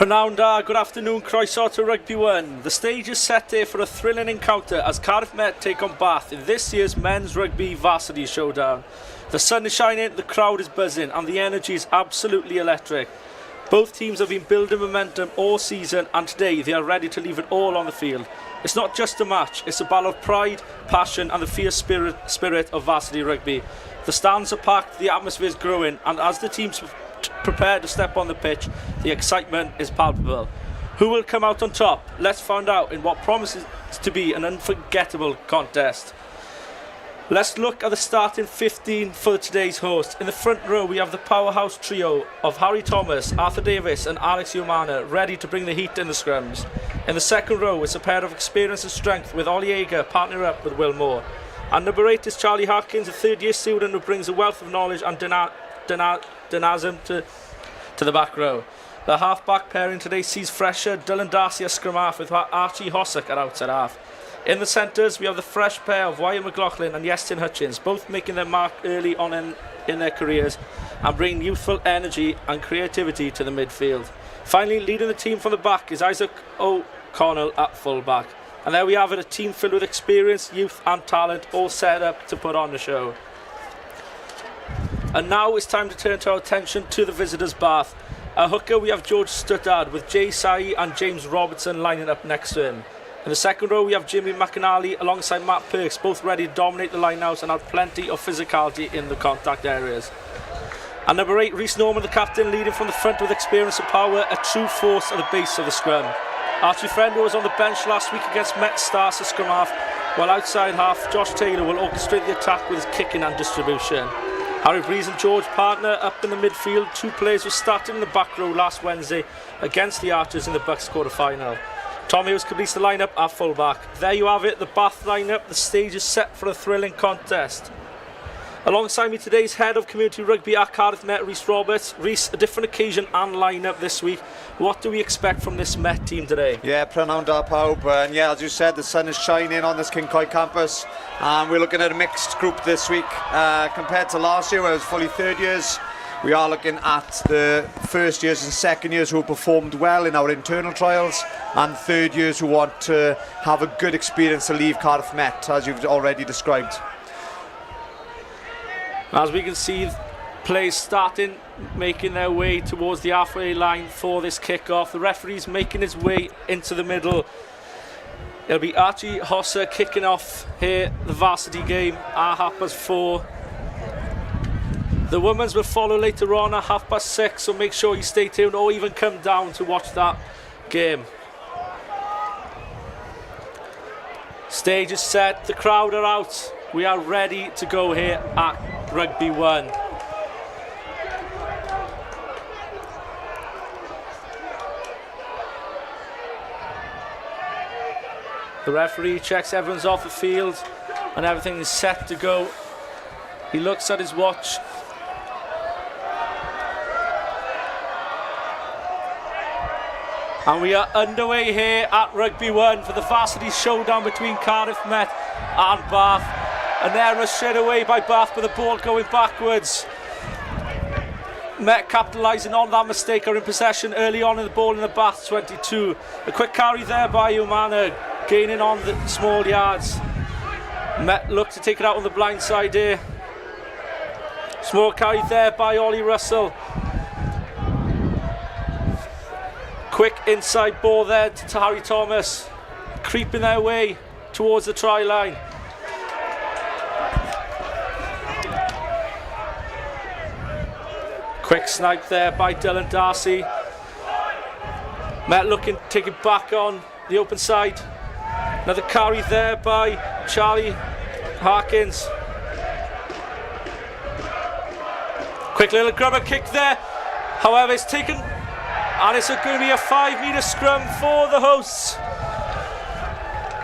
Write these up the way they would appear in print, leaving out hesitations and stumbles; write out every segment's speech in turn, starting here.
Prynawn da, good afternoon, croeso to Rugby 1. The stage is set here for a thrilling encounter as Cardiff Met take on Bath in this year's men's rugby varsity showdown. The sun is shining, the crowd is buzzing and the energy is absolutely electric. Both teams have been building momentum all season and today they are ready to leave it all on the field. It's not just a match, it's a battle of pride, passion and the fierce spirit of varsity rugby. The stands are packed, the atmosphere is growing and as the teams prepare to step on the pitch, the excitement is palpable. Who will come out on top? Let's find out in what promises to be an unforgettable contest. Let's look at the starting 15 for today's host. In the front row we have the powerhouse trio of Harry Thomas, Arthur Davis and Alex Umana ready to bring the heat in the scrums. In the second row it's a pair of experience and strength with Ollie Ager partnering up with Will Moore. And number 8 is Charlie Harkins, a third year student who brings a wealth of knowledge and dynamism to the back row. The half-back pairing today sees fresher Dylan Darcy at scrum half with Archie Hossack at outside half. In the centres we have the fresh pair of Wyatt McLaughlin and Iestyn Hutchins, both making their mark early on in their careers and bringing youthful energy and creativity to the midfield. Finally, leading the team from the back is Isaac O'Connell at full-back. And there we have it, a team filled with experience, youth and talent, all set up to put on the show. And now it's time to turn our attention to the visitors' Bath. At hooker we have George Stuttard with Jay Sai and James Robertson lining up next to him. In the second row we have Jimmy McAnally alongside Matt Perks, both ready to dominate the lineouts and have plenty of physicality in the contact areas. And number 8, Rhys Norman, the captain, leading from the front with experience and power, a true force at the base of the scrum. Archie Friend, who was on the bench last week against Met Stars at scrum half, while outside half Josh Taylor will orchestrate the attack with his kicking and distribution. Harry Breeze and George partner up in the midfield. Two players were starting in the back row last Wednesday against the Archers in the Bucks quarter-final. Tom Hughes completes the lineup at full-back. There you have it, the Bath lineup. The stage is set for a thrilling contest. Alongside me today is Head of Community Rugby at Cardiff Met, Rhys Roberts. Rhys, a different occasion and lineup this week. What do we expect from this Met team today? Yeah, prynawn da pawb. And yeah, as you said, the sun is shining on this Kincoy campus. And we're looking at a mixed group this week. Compared to last year, where it was fully third years, we are looking at the first years and second years who performed well in our internal trials, and third years who want to have a good experience to leave Cardiff Met, as you've already described. As we can see, players starting, making their way towards the halfway line for this kick-off. The referee's making his way into the middle. It'll be Archie Hossack kicking off here, the varsity game at 4:30. The women's will follow later on at 6:30, so make sure you stay tuned or even come down to watch that game. Stage is set, the crowd are out. We are ready to go here at Rugby 1. The referee checks everyone's off the field and everything is set to go. He looks at his watch. And we are underway here at Rugby 1 for the varsity showdown between Cardiff Met and Bath. An error straight away by Bath with the ball going backwards. Met capitalising on that mistake, are in possession early on in the ball in the Bath 22. A quick carry there by Umana, gaining on the small yards. Met look to take it out on the blind side here. Small carry there by Ollie Russell. Quick inside ball there to Harry Thomas, creeping their way towards the try line. Quick snipe there by Dylan Darcy. Met looking to take it back on the open side. Another carry there by Charlie Harkins. Quick little grubber kick there. However, it's taken, and it's going to be a 5-metre scrum for the hosts.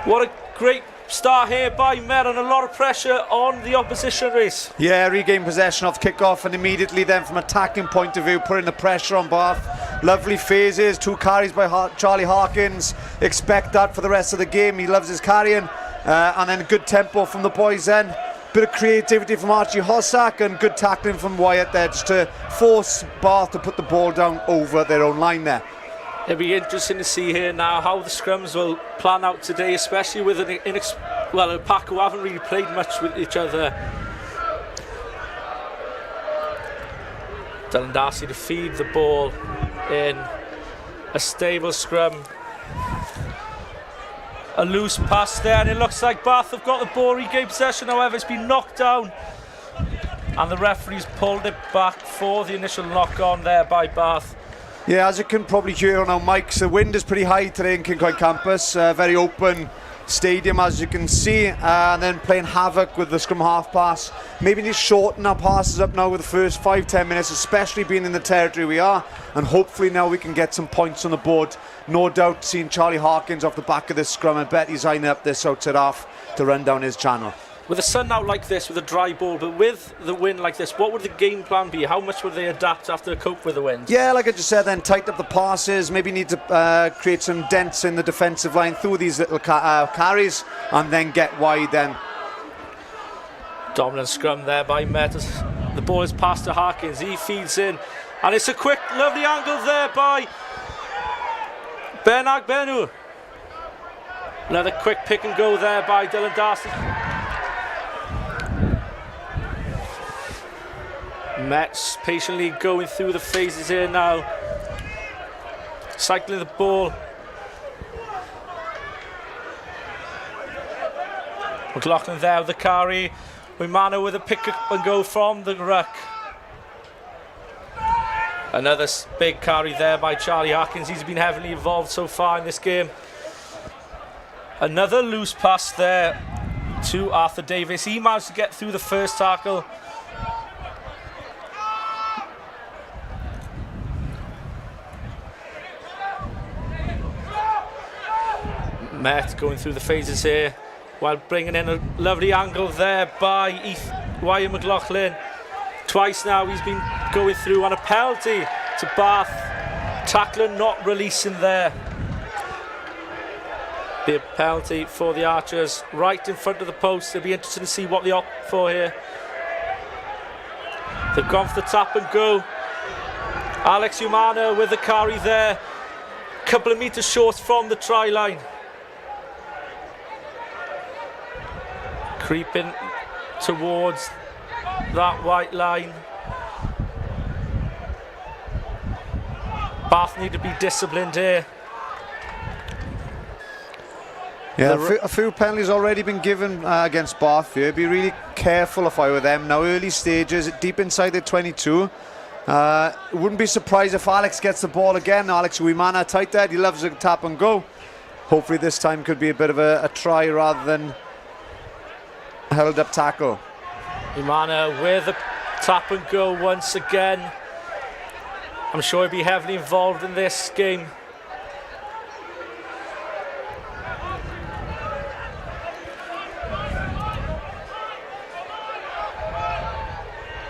What a great start here by Met, and a lot of pressure on the opposition race. Yeah, regain possession off kick-off and immediately then from attacking point of view, putting the pressure on Bath. Lovely phases, 2 carries by Charlie Harkins. Expect that for the rest of the game. He loves his carrying. And then good tempo from the boys then. Bit of creativity from Archie Hossack and good tackling from Wyatt there just to force Bath to put the ball down over their own line there. It'll be interesting to see here now how the scrums will plan out today, especially with a pack who haven't really played much with each other. Dylan Darcy to feed the ball in a stable scrum. A loose pass there, and it looks like Bath have got the ball, regained possession. However, it's been knocked down, and the referee's pulled it back for the initial knock on there by Bath. Yeah, as you can probably hear on our mics, the wind is pretty high today in Kincoy campus. Very open stadium, as you can see, and then playing havoc with the scrum half pass. Maybe need to shorten our passes up now with the first 5-10 minutes, especially being in the territory we are, and hopefully now we can get some points on the board. No doubt seeing Charlie Harkins off the back of this scrum. I bet he's eyeing up this outside half to run down his channel. With the sun out like this, with a dry ball, but with the wind like this, what would the game plan be? How much would they adapt after to cope with the wind? Yeah, like I just said, then tighten up the passes, maybe need to create some dents in the defensive line through these little carries, and then get wide then. Dominant scrum there by Met. The ball is passed to Harkins, he feeds in, and it's a quick, lovely angle there by Bernard Benu. Another quick pick and go there by Dylan Darcy. Mets patiently going through the phases here now. Cycling the ball. McLaughlin there with the carry. Wimano with a pick up and go from the ruck. Another big carry there by Charlie Harkins. He's been heavily involved so far in this game. Another loose pass there to Arthur Davis. He managed to get through the first tackle. Met going through the phases here while bringing in a lovely angle there by Wyatt McLaughlin. Twice now he's been going through on a penalty to Bath. Tackler not releasing there. Be a penalty for the Archers right in front of the post. It'll be interesting to see what they opt for here. They've gone for the tap and go. Alex Umana with the carry there. Couple of metres short from the try line. Creeping towards that white line. Bath need to be disciplined here. Yeah, a few penalties already been given against Bath here. Be really careful if I were them. Now early stages, deep inside the 22. Wouldn't be surprised if Alex gets the ball again. Alex Wimana tight there. He loves a tap and go. Hopefully this time could be a bit of a try rather than held up tackle. Imana with a tap and go once again. I'm sure he'll be heavily involved in this game.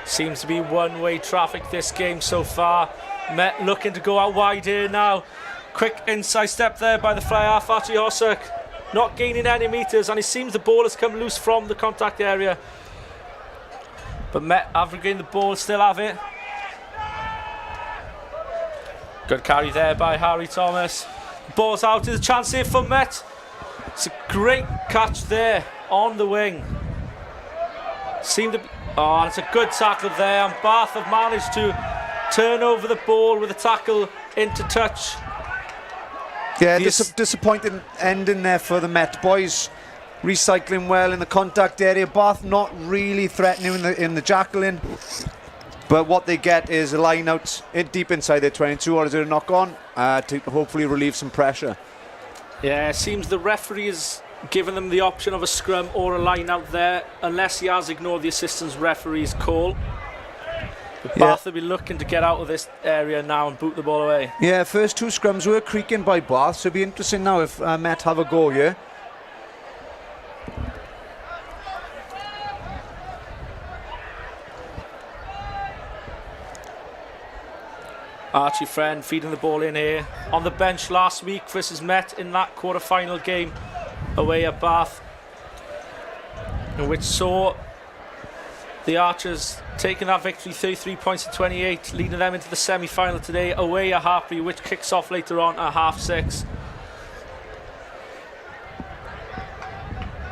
Seems to be one-way traffic this game so far. Met looking to go out wide here now. Quick inside step there by the fly half, Archie Hossack. Not gaining any metres, and it seems the ball has come loose from the contact area. But Met have regained the ball, still have it. Good carry there by Harry Thomas. Ball's out, there's a chance here for Met. It's a great catch there on the wing. Seemed to be, oh, and it's a good tackle there, and Bath have managed to turn over the ball with a tackle into touch. Yeah, disappointing ending there for the Met boys. Recycling well in the contact area. Bath not really threatening in the jackling, but what they get is a line out deep inside their 22, or is it a knock on to hopefully relieve some pressure. Yeah, it seems the referee has given them the option of a scrum or a line out there, unless he has ignored the assistant referee's call. But Bath will be looking to get out of this area now and boot the ball away. Yeah, first two scrums were creaking by Bath, so it'll be interesting now if Met have a go here. Archie Friend feeding the ball in here. On the bench last week versus Met in that quarter-final game away at Bath, in which saw The Archers taking that victory, 33 points to 28, leading them into the semi-final today, away at Hartpury, which kicks off later on at 6:30.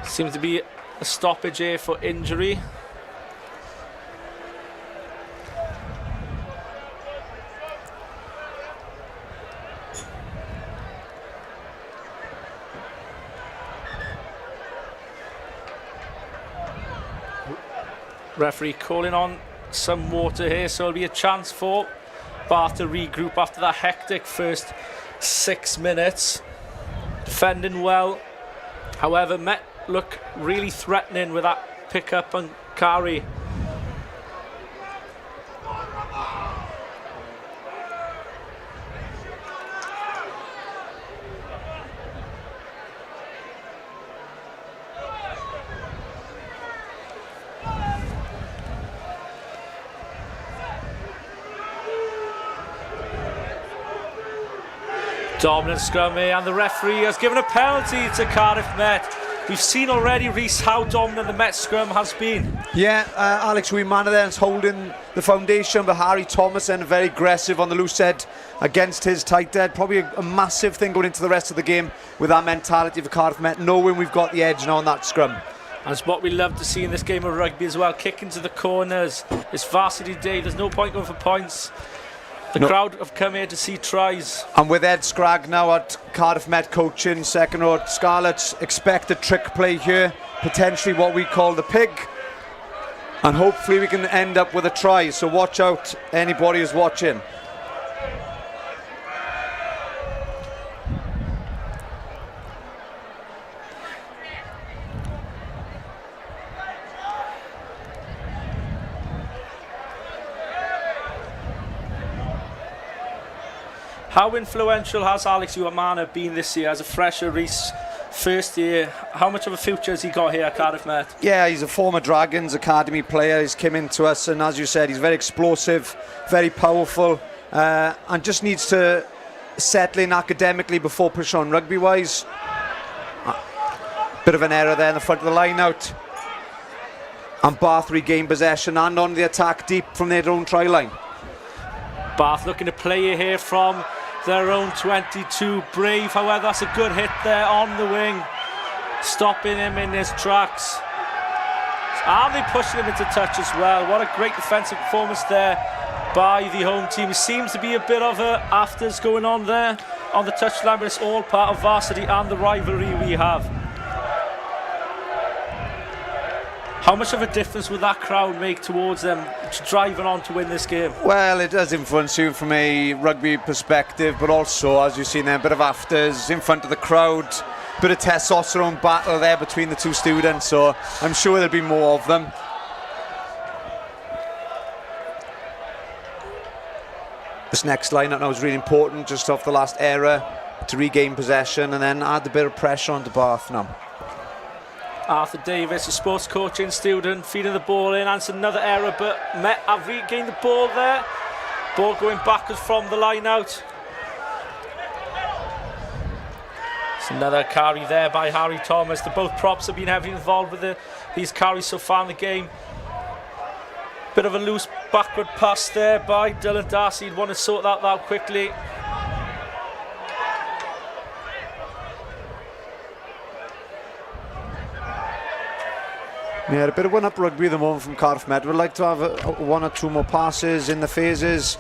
Seems to be a stoppage here for injury. Referee calling on some water here, so it'll be a chance for Bath to regroup after that hectic first 6 minutes. Defending well, however, Met look really threatening with that pick up and carry. Dominant scrum here, and the referee has given a penalty to Cardiff Met. We've seen already, Reece, how dominant the Met scrum has been. Yeah, Alex Wiemana there is holding the foundation, but Harry Thomas then very aggressive on the loose head against his tight head. Probably a massive thing going into the rest of the game with that mentality for Cardiff Met, knowing we've got the edge now on that scrum. And it's what we love to see in this game of rugby as well, kicking to the corners. It's Varsity Day, there's no point going for points. The crowd have come here to see tries. And with Ed Scragg now at Cardiff Met coaching, second row, Scarlets expect a trick play here, potentially what we call the pig. And hopefully we can end up with a try, so watch out, anybody who's watching. How influential has Alex Wiemana been this year as a fresher Reece? First year, how much of a future has he got here at Cardiff Met? Yeah, he's a former Dragons Academy player. He's come into us, and as you said, he's very explosive, very powerful, and just needs to settle in academically before pushing on rugby-wise. Bit of an error there in the front of the line-out. And Bath regain possession and on the attack deep from their own try line. Bath looking to play here from their own 22. Brave, however, that's a good hit there on the wing, stopping him in his tracks. And they pushing him into touch as well. What a great defensive performance there by the home team. It seems to be a bit of a afters going on there on the touchline, but it's all part of Varsity and the rivalry we have. How much of a difference would that crowd make towards them driving on to win this game? Well, it does influence you from a rugby perspective, but also, as you've seen there, a bit of afters in front of the crowd, bit of testosterone battle there between the two students, so I'm sure there'll be more of them. This next line-up now is really important, just off the last error, to regain possession and then add a bit of pressure onto Bath now. Arthur Davis, a sports coaching student, feeding the ball in, and it's another error, but Met have regained the ball there. Ball going backwards from the line out. It's another carry there by Harry Thomas. Both props have been heavily involved with these carries so far in the game. Bit of a loose backward pass there by Dylan Darcy. He'd want to sort that out quickly. Yeah, a bit of one-up rugby at the moment from Cardiff Met. We'd like to have one or two more passes in the phases.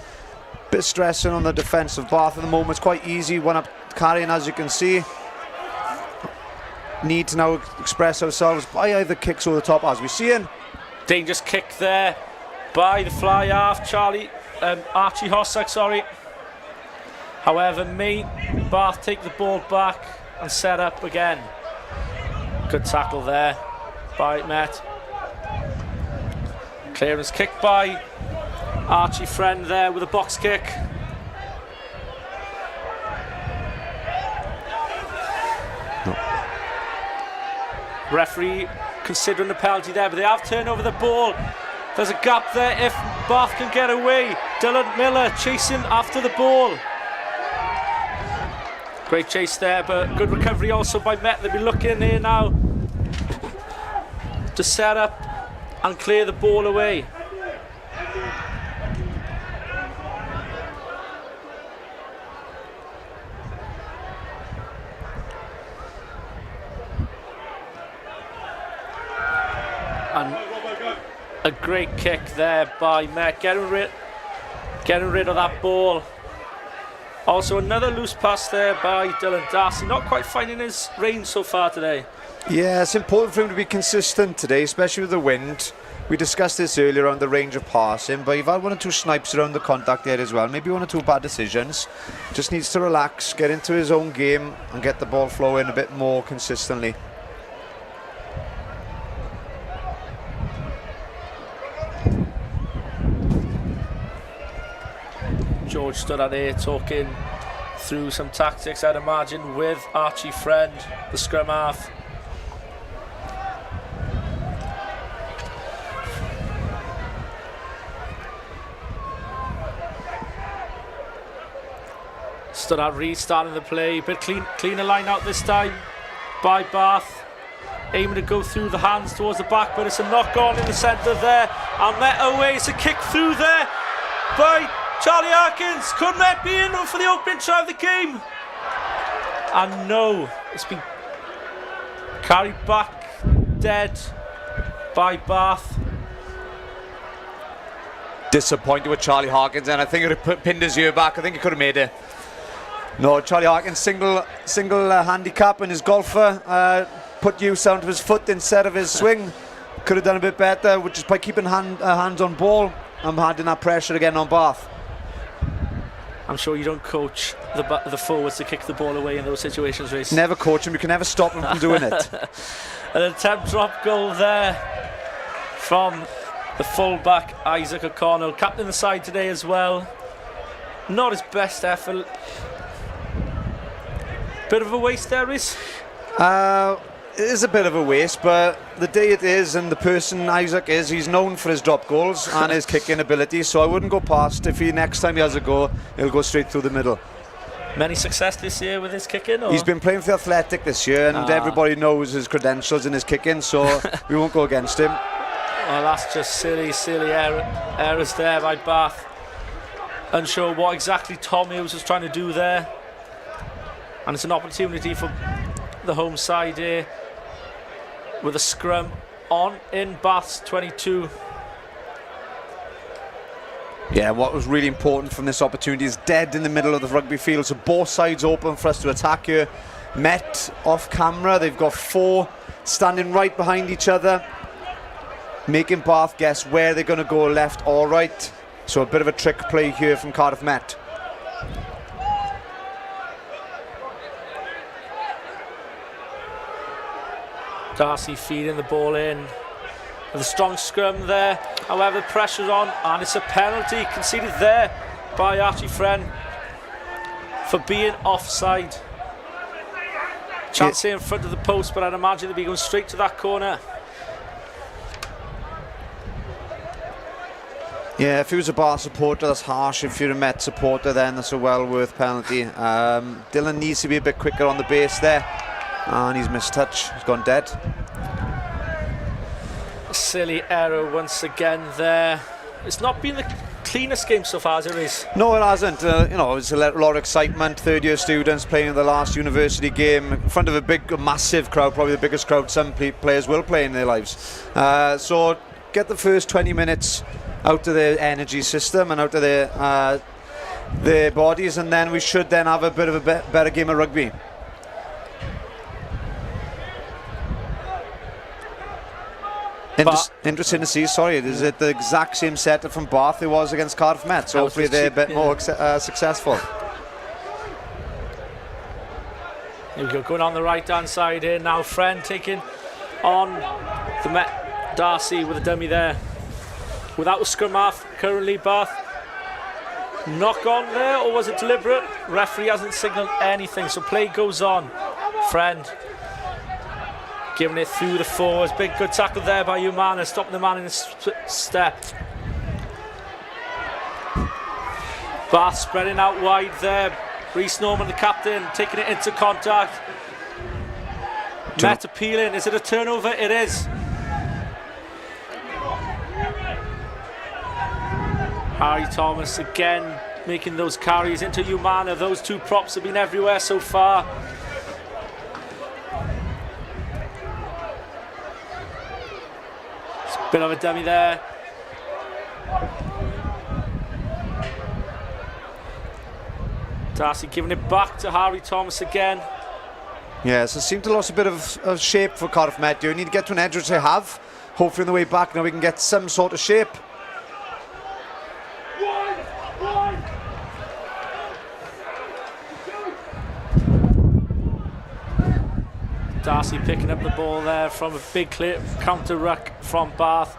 Bit stressing on the defence of Bath at the moment. It's quite easy one-up carrying, as you can see. Need to now express ourselves by either kicks or the top, as we're seeing. Dangerous kick there by the fly half, Archie Hossack, sorry. However, may Bath take the ball back and set up again. Good tackle there by Met. Clearance kick by Archie Friend there with a box kick. No. Referee considering the penalty there, but they have turned over the ball. There's a gap there if Bath can get away. Dylan Miller chasing after the ball. Great chase there, but good recovery also by Met. They'll be looking here now to set up and clear the ball away. And a great kick there by Met, getting rid of that ball. Also another loose pass there by Dylan Darcy, not quite finding his range so far today. Yeah, it's important for him to be consistent today, especially with the wind. We discussed this earlier on the range of passing, but you've had 1 or 2 snipes around the contact there as well. Maybe 1 or 2 bad decisions. Just needs to relax, get into his own game and get the ball flowing a bit more consistently. George stood out here talking through some tactics, I'd imagine, with Archie Friend, the scrum half. Stood out restarting the play, bit cleaner line out this time by Bath. Aiming to go through the hands towards the back, but it's a knock on in the centre there. And Met away, it's a kick through there by Charlie Harkins. Could Met be in for the opening try of the game? And no, it's been carried back dead by Bath. Disappointed with Charlie Harkins, and I think it would have pinned his ear back. I think he could have made it. No, Charlie Harkins single handicap in his golfer, put use out of his foot instead of his swing. Could have done a bit better, which is by keeping hands on ball and handing that pressure again on Bath. I'm sure you don't coach the forwards to kick the ball away in those situations, Reece. Never coach them, you can never stop them from doing it. An attempt drop goal there from the full-back Isaac O'Connell, captain the side today as well. Not his best effort. Bit of a waste there, Reece? It is a bit of a waste, but the day it is and the person Isaac is, he's known for his drop goals and his kicking ability, so I wouldn't go past. If next time he has a go, he'll go straight through the middle. Many success this year with his kicking? Or? He's been playing for the Athletic this year, and everybody knows his credentials in his kicking, so we won't go against him. Well, that's just silly errors there by Bath. Unsure what exactly Tom Hughes was trying to do there. And it's an opportunity for the home side here with a scrum on in Bath's 22. Yeah, what was really important from this opportunity is dead in the middle of the rugby field, so both sides open for us to attack here. Met off camera, they've got 4 standing right behind each other, making Bath guess where they're going to go, left or right. So a bit of a trick play here from Cardiff Met. Darcy feeding the ball in with a strong scrum there. However, the pressure's on and it's a penalty conceded there by Archie Friend for being offside. Chance here in front of the post, but I'd imagine they'd be going straight to that corner. Yeah, if he was a Bar supporter, that's harsh. If you're a Met supporter, then that's a well-worth penalty. Dylan needs to be a bit quicker on the base there. And he's missed touch. He's gone dead. Silly error once again there. It's not been the cleanest game so far as it is. No, it hasn't. You know, it's a lot of excitement. Third-year students playing the last university game in front of a massive crowd, probably the biggest crowd some players will play in their lives. So get the first 20 minutes out of their energy system and out of their bodies, and then we should then have a bit of a better game of rugby. Interesting to see. Sorry, is it the exact same setup from Bath it was against Cardiff Met? So hopefully they're a bit more successful. Here we go, going on the right hand side here now. Friend taking on the Met Darcy with a dummy there. Without a scrum half currently, Bath. Knock on there, or was it deliberate? Referee hasn't signalled anything, so play goes on. Friend giving it through the forwards. Big good tackle there by Umana, stopping the man in his step. Bath spreading out wide there. Rhys Norman, the captain, taking it into contact. Met appealing. Is it a turnover? It is. Harry Thomas again making those carries into Humana. Those two props have been everywhere so far. It's a bit of a dummy there. Darcy giving it back to Harry Thomas again. Yeah, so it seemed to lose a bit of shape for Cardiff Met. You need to get to an edge, which they have. Hopefully on the way back now we can get some sort of shape. Darcy picking up the ball there from a big clear counter ruck from Bath.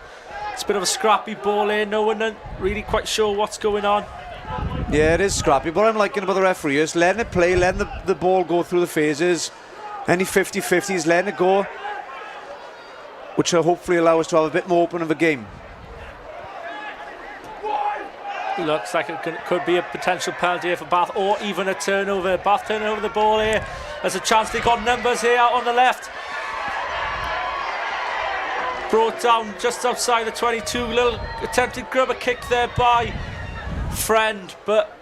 It's a bit of a scrappy ball here. No one really quite sure what's going on. Yeah, it is scrappy, but I'm liking about the referee is letting it play, letting the ball go through the phases. Any 50-50s, letting it go, which will hopefully allow us to have a bit more open of a game. Looks like it could be a potential penalty here for Bath, or even a turnover. Bath turning over the ball here. There's a chance they got numbers here out on the left. Brought down just outside the 22. Little attempted grubber kick there by Friend, but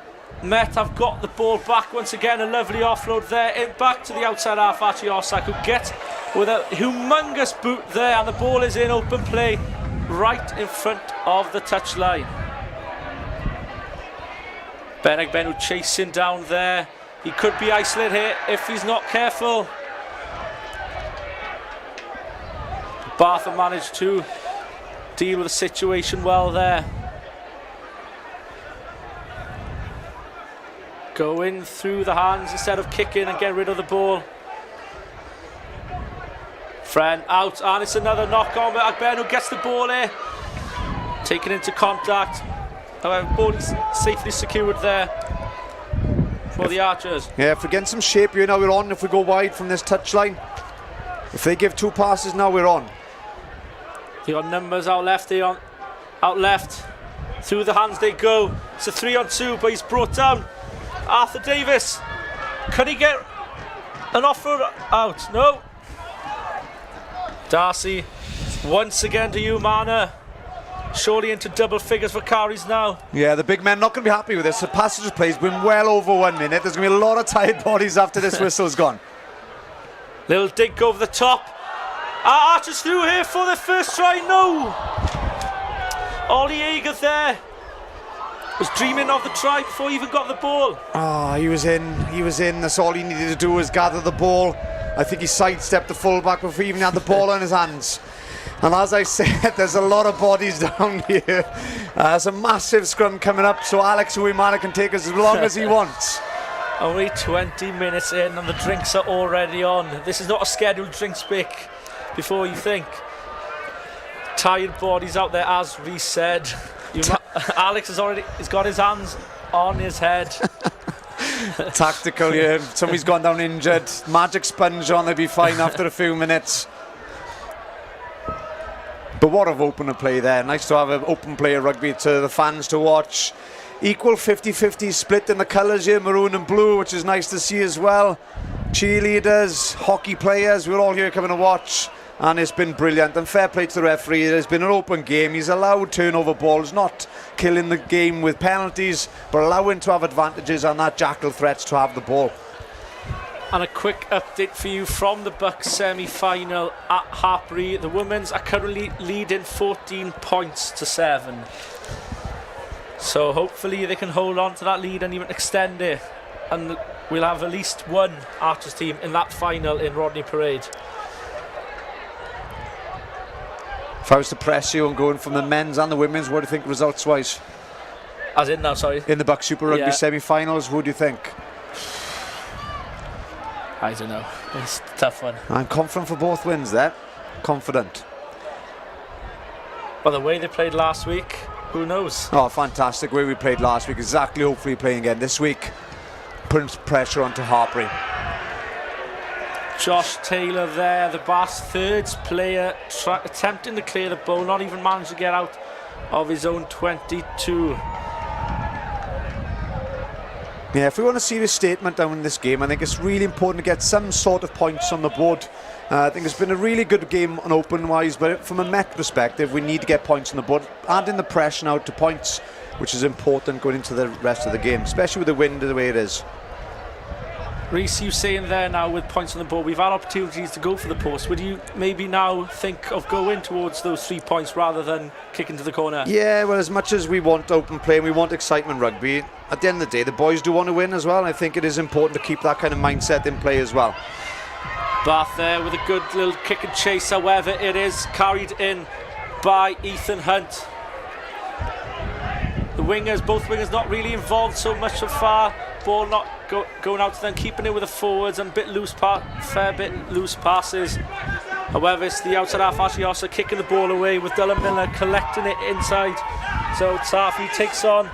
Met have got the ball back once again. A lovely offload there, back to the outside half. Archie Orsak who gets with a humongous boot there, and the ball is in open play right in front of the touchline. Benagbenu chasing down there. He could be isolated here if he's not careful. Bath have managed to deal with the situation well there. Going through the hands instead of kicking and getting rid of the ball. Friend out, and it's another knock on, but Agbenu gets the ball here. Taken into contact. However, ball is safely secured there for the Archers. Yeah, if we get some shape here now, we're on. If we go wide from this touchline, if they give two passes now, we're on. They got numbers out left, out left. Through the hands they go. It's a 3-on-2, but he's brought down. Arthur Davis, can he get an offer out? No. Darcy once again to Humana, surely into double figures for carries now. Yeah, the big men not going to be happy with this. The passage of play's been well over 1 minute. There's going to be a lot of tired bodies after this whistle's gone. Little dig over the top. Archers through here for the first try. No. Ollie Eager there was dreaming of the try before he even got the ball. He was in. That's all he needed to do was gather the ball. I think he sidestepped the fullback before he even had the ball in his hands. And as I said, there's a lot of bodies down here. There's a massive scrum coming up, so Alex Uwimana can take us as long as he wants. Only 20 minutes in and the drinks are already on. This is not a scheduled drinks break before you think. Tired bodies out there, as we said. Alex has got his hands on his head. Tactical, yeah. Somebody's gone down injured. Magic sponge on, they'll be fine after a few minutes. But what an opener play there. Nice to have an open play of rugby to the fans to watch. Equal 50-50 split in the colours here, maroon and blue, which is nice to see as well. Cheerleaders, hockey players, we're all here coming to watch. And it's been brilliant, and fair play to the referee. There's been an open game. He's allowed turnover balls, not killing the game with penalties, but allowing to have advantages on that jackal threats to have the ball. And a quick update for you from the Bucks semi-final at Harbury. The women's are currently leading 14 points to 7. So hopefully they can hold on to that lead and even extend it, and we'll have at least one Archers team in that final in Rodney Parade. If I was to press you on going from the men's and the women's, what do you think results-wise? As in now, sorry? In the Bucks Super Rugby semi-finals, who do you think? I don't know. It's a tough one. I'm confident for both wins there. Confident. But the way they played last week, who knows? Oh, fantastic way we played last week. Exactly, hopefully playing again this week. Putting pressure onto Harbury. Josh Taylor there, the Bath's third player, attempting to clear the ball, not even managed to get out of his own 22. Yeah, if we want a serious statement down in this game, I think it's really important to get some sort of points on the board. I think it's been a really good game on open-wise, but from a Met perspective, we need to get points on the board, adding the pressure now to points which is important going into the rest of the game, especially with the wind the way it is. Reece, you saying there now with points on the board, we've had opportunities to go for the post. Would you maybe now think of going towards those 3 points rather than kicking to the corner? Yeah, well, as much as we want open play and we want excitement rugby, at the end of the day, the boys do want to win as well. And I think it is important to keep that kind of mindset in play as well. Bath there with a good little kick and chase, however, it is carried in by Ethan Hunt. The wingers, both wingers, not really involved so much so far. Ball not going out to them, keeping it with the forwards and a bit loose, fair bit loose passes. However, it's the outside half, Archiosa kicking the ball away with Dylan Miller collecting it inside. So Taffy takes on,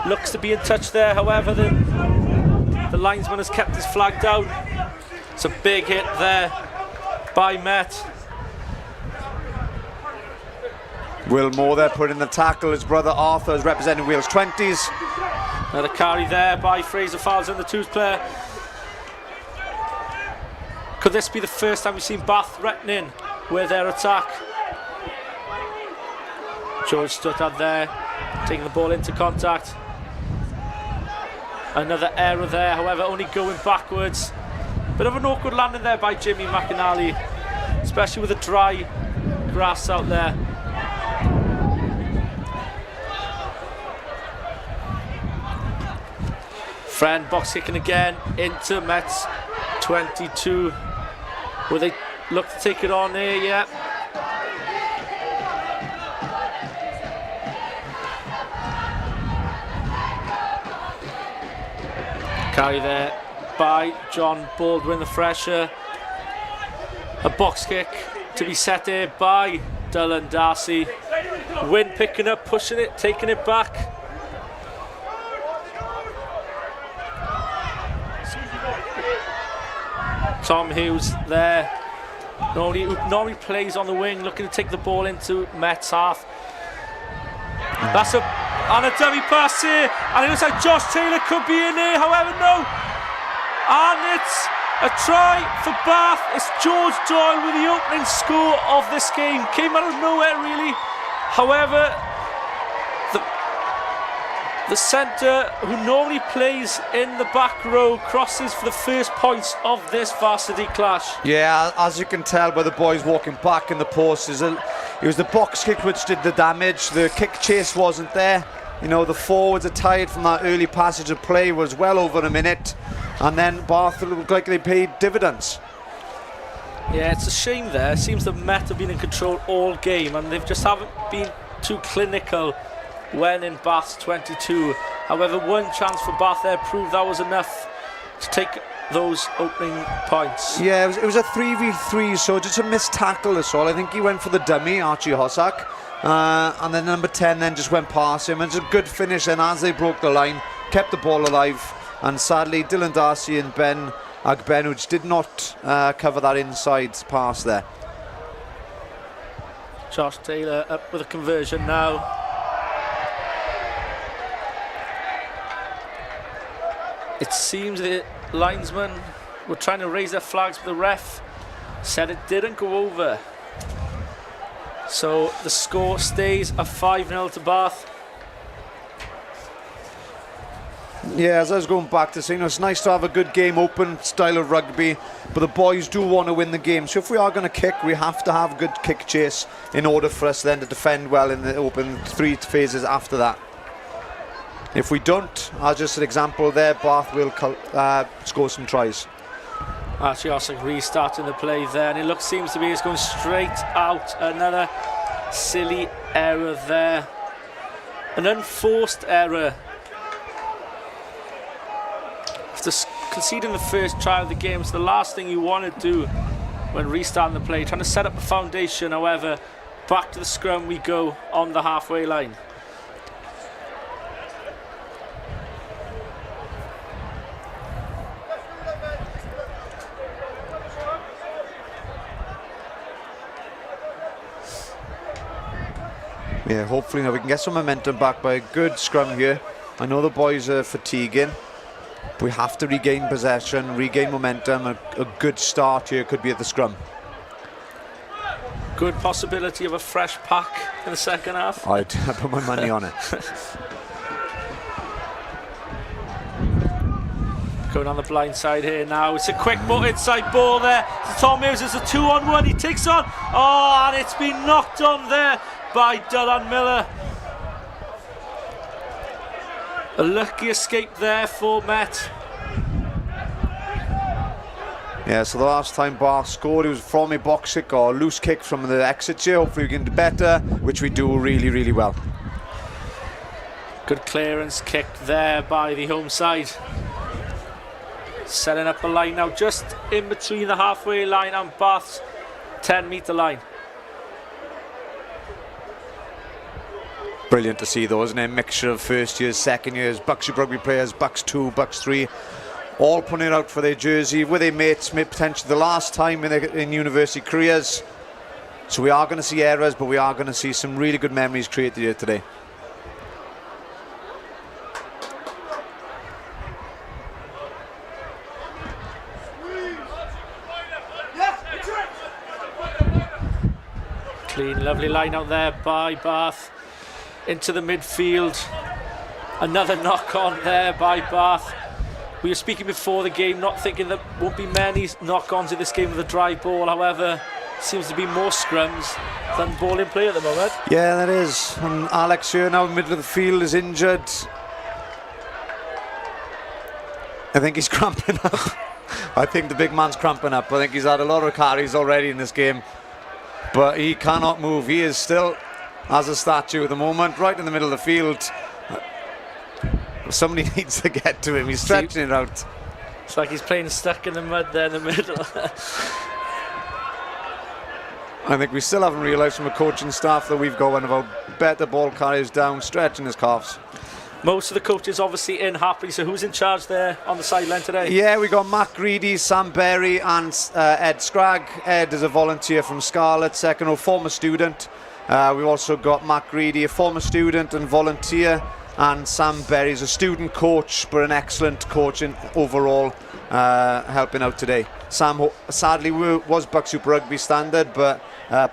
looks to be in touch there. However, the linesman has kept his flag down. It's a big hit there by Met. Will Moore there put in the tackle. His brother Arthur is representing Wales 20s. Another carry there by Fraser Fowles and the Twos player. Could this be the first time we've seen Bath threatening with their attack? George Stuttard there, taking the ball into contact. Another error there, however, only going backwards. Bit of an awkward landing there by Jimmy McInally, especially with the dry grass out there. Friend box kicking again into Mets 22. Will they look to take it on there? Yeah. Carry there by John Baldwin, the fresher. A box kick to be set there by Dylan Darcy. Win picking up, pushing it, taking it back. Tom Hughes there. Normally plays on the wing, looking to take the ball into Met's half. That's a dummy pass here, and it looks like Josh Taylor could be in there, however, no. And it's a try for Bath. It's George Doyle with the opening score of this game. Came out of nowhere, really. However, the centre, who normally plays in the back row, crosses for the first points of this varsity clash. Yeah, as you can tell by the boys walking back in the post, it was the box kick which did the damage. The kick chase wasn't there. You know, the forwards are tired from that early passage of play, was well over a minute, and then Bath looked like they paid dividends. Yeah, it's a shame there. It seems that Met have been in control all game, and they just haven't been too clinical when in Bath's 22. However, one chance for Bath there proved that was enough to take those opening points. Yeah, it was a 3v3, so just a missed tackle, that's all. I think he went for the dummy, Archie Hossack, and then number 10 then just went past him. It's a good finish, and as they broke the line, kept the ball alive, and sadly Dylan Darcy and Ben Agbenuj did not cover that inside pass there. Josh Taylor up with a conversion now. It seems the linesmen were trying to raise their flags, but the ref said it didn't go over. So the score stays a 5-0 to Bath. Yeah, as I was going back to saying, it's nice to have a good game, open style of rugby, but the boys do want to win the game. So if we are going to kick, we have to have a good kick chase in order for us then to defend well in the open 3 phases after that. If we don't, as just an example there, Bath will score some tries. Actually, also restarting the play there, and it seems to be it's going straight out. Another silly error there. An unforced error. After conceding the first try of the game, it's the last thing you want to do when restarting the play. Trying to set up a foundation, however, back to the scrum we go on the halfway line. Yeah, hopefully now we can get some momentum back by a good scrum here. I know the boys are fatiguing. We have to regain possession, regain momentum. A good start here could be at the scrum. Good possibility of a fresh pack in the second half. I'd put my money on it. Going on the blind side here now. It's a quick inside ball there. To Tom Hughes, it's a 2-on-1. He takes on. Oh, and it's been knocked on there by Dylan Miller. A lucky escape there for Met. Yeah, so the last time Bath scored, it was from a box kick or a loose kick from the exit here. Hopefully we can do better, which we do really, really well. Good clearance kick there by the home side. Setting up a line now just in between the halfway line and Bath's 10-metre line. Brilliant to see though, isn't it? A mixture of first years, second years, Bucks Rugby players, Bucks 2, Bucks 3, all putting it out for their jersey with their mates, potentially the last time in university careers. So we are going to see errors, but we are going to see some really good memories created here today. Clean, lovely line out there by Bath. Into the midfield. Another knock on there by Bath. We were speaking before the game, not thinking there won't be many knock-ons in this game with a dry ball. However, seems to be more scrums than ball in play at the moment. Yeah, that is. And Alex here now in the middle of the field is injured. I think he's cramping up. I think the big man's cramping up. I think he's had a lot of carries already in this game. But he cannot move. He is still as a statue at the moment, right in the middle of the field. Somebody needs to get to him. He's stretching it out. It's like he's playing stuck in the mud there in the middle. I think we still haven't realised from the coaching staff that we've got one of our better ball carriers down, stretching his calves. Most of the coaches obviously in happily, so who's in charge there on the sideline today? Yeah, we got Matt Greedy, Sam Berry and Ed Scragg. Ed is a volunteer from Scarlet, second row, former student. We've also got Matt Greedy, a former student and volunteer, and Sam Berry is a student coach, but an excellent coach in overall, helping out today. Sam sadly was Buck Super Rugby standard, but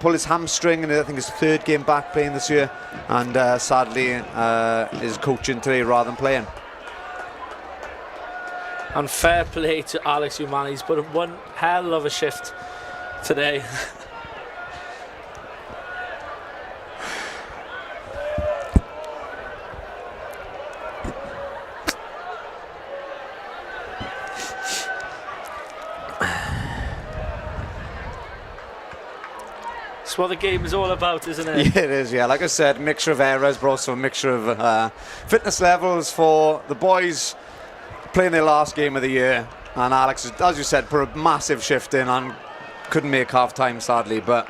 pulled his hamstring and I think his third game back playing this year, and sadly is coaching today rather than playing. And fair play to Alex Umani, he's put in one hell of a shift today. That's what the game is all about, isn't it? Yeah, it is, yeah. Like I said, mixture of errors, but also a mixture of fitness levels for the boys playing their last game of the year. And Alex, as you said, put a massive shift in and couldn't make half time, sadly, but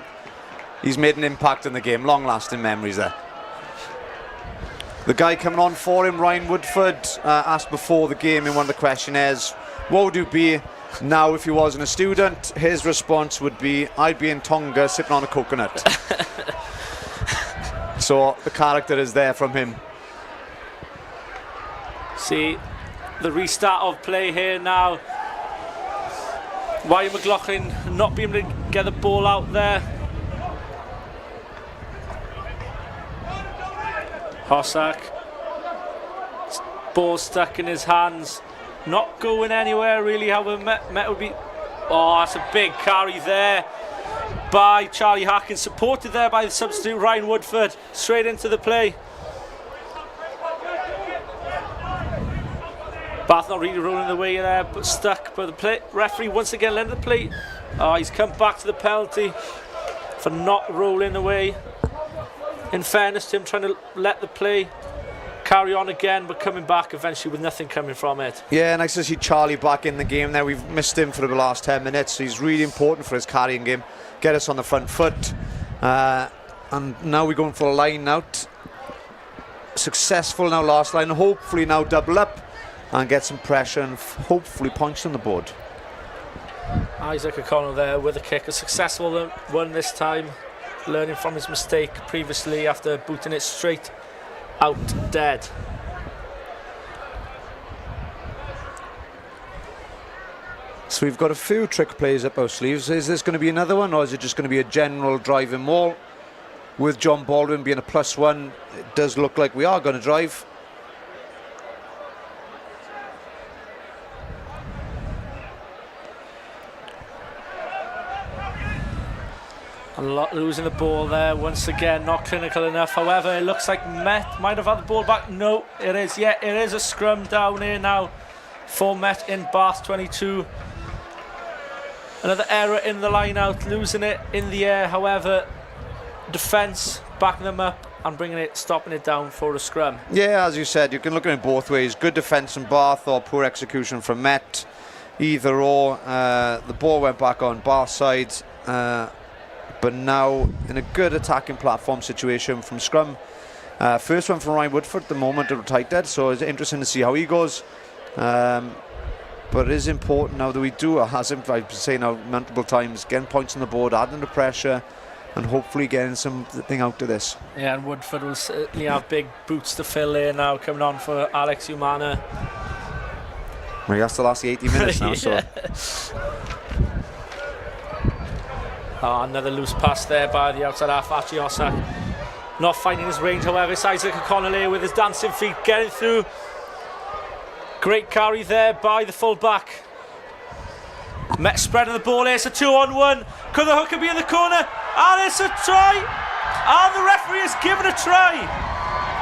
he's made an impact in the game. Long-lasting memories there. The guy coming on for him, Ryan Woodford, asked before the game in one of the questionnaires, what would you be now if he wasn't a student? His response would be, I'd be in Tonga sipping on a coconut. So the character is there from him. See the restart of play here now. Ryan McLaughlin not being able to get the ball out there. Hossack, ball stuck in his hands, not going anywhere really. However, Met would be. Oh, that's a big carry there by Charlie Harkin, supported there by the substitute Ryan Woodford, straight into the play. Bath not really rolling the way there, but stuck. But the referee once again led the play. Oh, he's come back to the penalty for not rolling away. In fairness to him, trying to let the play carry on again, but coming back eventually with nothing coming from it. Yeah, nice to see Charlie back in the game there. We've missed him for the last 10 minutes. So he's really important for his carrying game. Get us on the front foot. And now we're going for a line out. Successful now last line. Hopefully now double up and get some pressure and hopefully points on the board. Isaac O'Connell there with a kick. A successful one this time. Learning from his mistake previously after booting it straight out dead. So we've got a few trick plays up our sleeves. Is this going to be another one, or is it just going to be a general driving maul? With John Baldwin being a +1, it does look like we are going to drive. And losing the ball there once again, not clinical enough. However, it looks like Met might have had the ball back. No, it is. Yeah, it is a scrum down here now for Met in Bath 22. Another error in the line out, losing it in the air. However, defence backing them up and stopping it down for a scrum. Yeah, as you said, you can look at it both ways. Good defence from Bath or poor execution from Met. Either or. The ball went back on Bath side. But now in a good attacking platform situation from Scrum. First one from Ryan Woodford, the moment it was tight dead, so it's interesting to see how he goes. But it is important now that we do, as I've been saying now multiple times, getting points on the board, adding the pressure, and hopefully getting something out of this. Yeah, and Woodford will certainly have big boots to fill in now, coming on for Alex Umana. Well, he has to last the 80 minutes now, so... Oh, another loose pass there by the outside half, Archie Ossack. Not finding his range, however. It's Isaac O'Connell with his dancing feet getting through. Great carry there by the full-back. Met spreading the ball here, it's a 2-on-1. Could the hooker be in the corner? And it's a try! And the referee has given a try!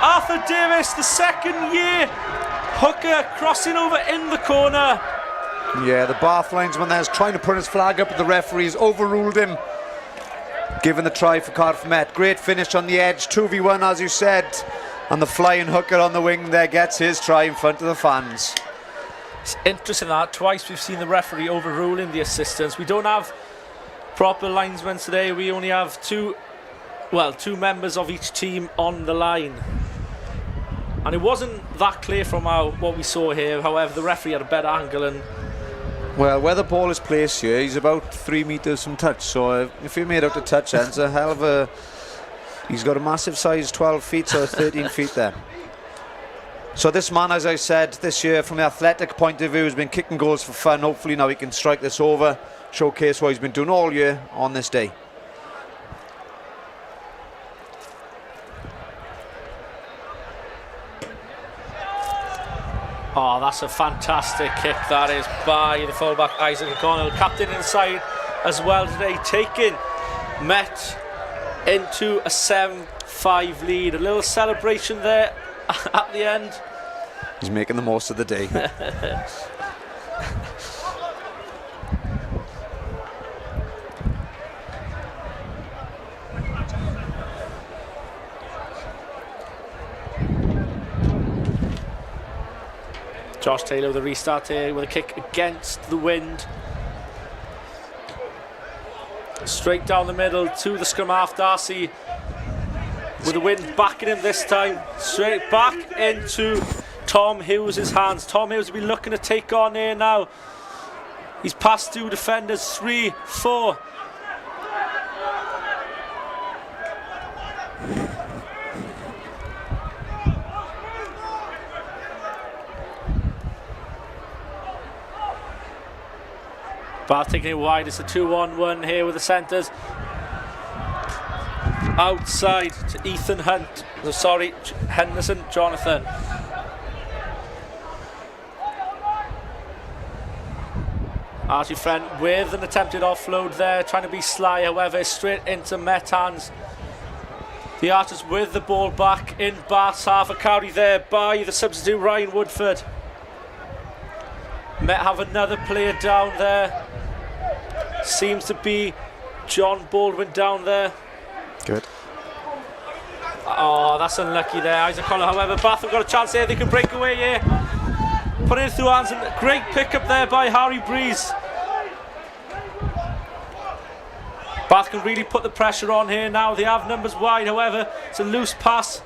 Arthur Davis, the second year hooker, crossing over in the corner. Yeah, the Bath linesman there's trying to put his flag up, but the referees overruled him, giving the try for Cardiff Met. Great finish on the edge, 2v1 as you said, and the flying hooker on the wing there gets his try in front of the fans. It's interesting that twice we've seen the referee overruling the assistants. We don't have proper linesmen today. We only have two members of each team on the line. And it wasn't that clear from what we saw here. However, the referee had a better angle and... Well, where the ball is placed here, he's about 3 metres from touch. So if he made out to touch, then it's a hell of a... He's got a massive size, 12 feet, so 13 feet there. So this man, as I said, this year, from the athletic point of view, has been kicking goals for fun. Hopefully now he can strike this over, showcase what he's been doing all year on this day. Oh, that's a fantastic kick that is by the fullback Isaac O'Connell, captain inside as well today, taking Met into a 7-5 lead. A little celebration there at the end. He's making the most of the day. Josh Taylor with a restart here with a kick against the wind. Straight down the middle to the scrum half, Darcy. With the wind backing him this time. Straight back into Tom Hughes' hands. Tom Hughes will be looking to take on here now. He's past two defenders, 3, 4. Bath taking it wide, it's a 2-on-1 here with the centres. Outside to Ethan Hunt, sorry, Henderson Jonathan. Archie Friend with an attempted offload there, trying to be sly, however, straight into Met hands. The Archers with the ball back in Bath's half, a carry there by the substitute Ryan Woodford. Met have another player down there. Seems to be John Baldwin down there. Good. Oh, that's unlucky there, Isaac Collar. However, Bath have got a chance here. They can break away here. Put it through hands, and great pickup there by Harry Breeze. Bath can really put the pressure on here now. They have numbers wide, however, it's a loose pass.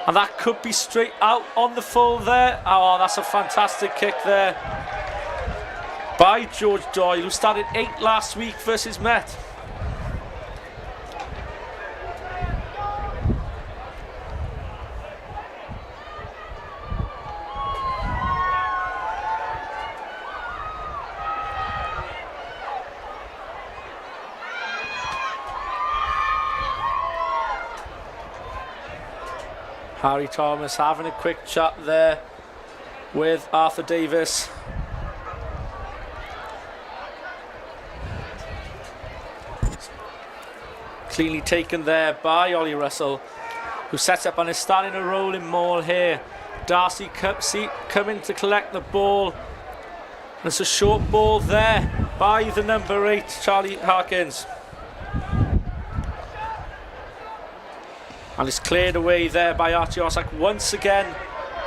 And that could be straight out on the full there. Oh, that's a fantastic kick there by George Doyle, who started 8 last week versus Met. Harry Thomas having a quick chat there with Arthur Davis. Cleanly taken there by Ollie Russell, who sets up and is starting a rolling maul here. Darcy coming to collect the ball. And it's a short ball there by the number 8, Charlie Harkins. And it's cleared away there by Archie Hossack once again,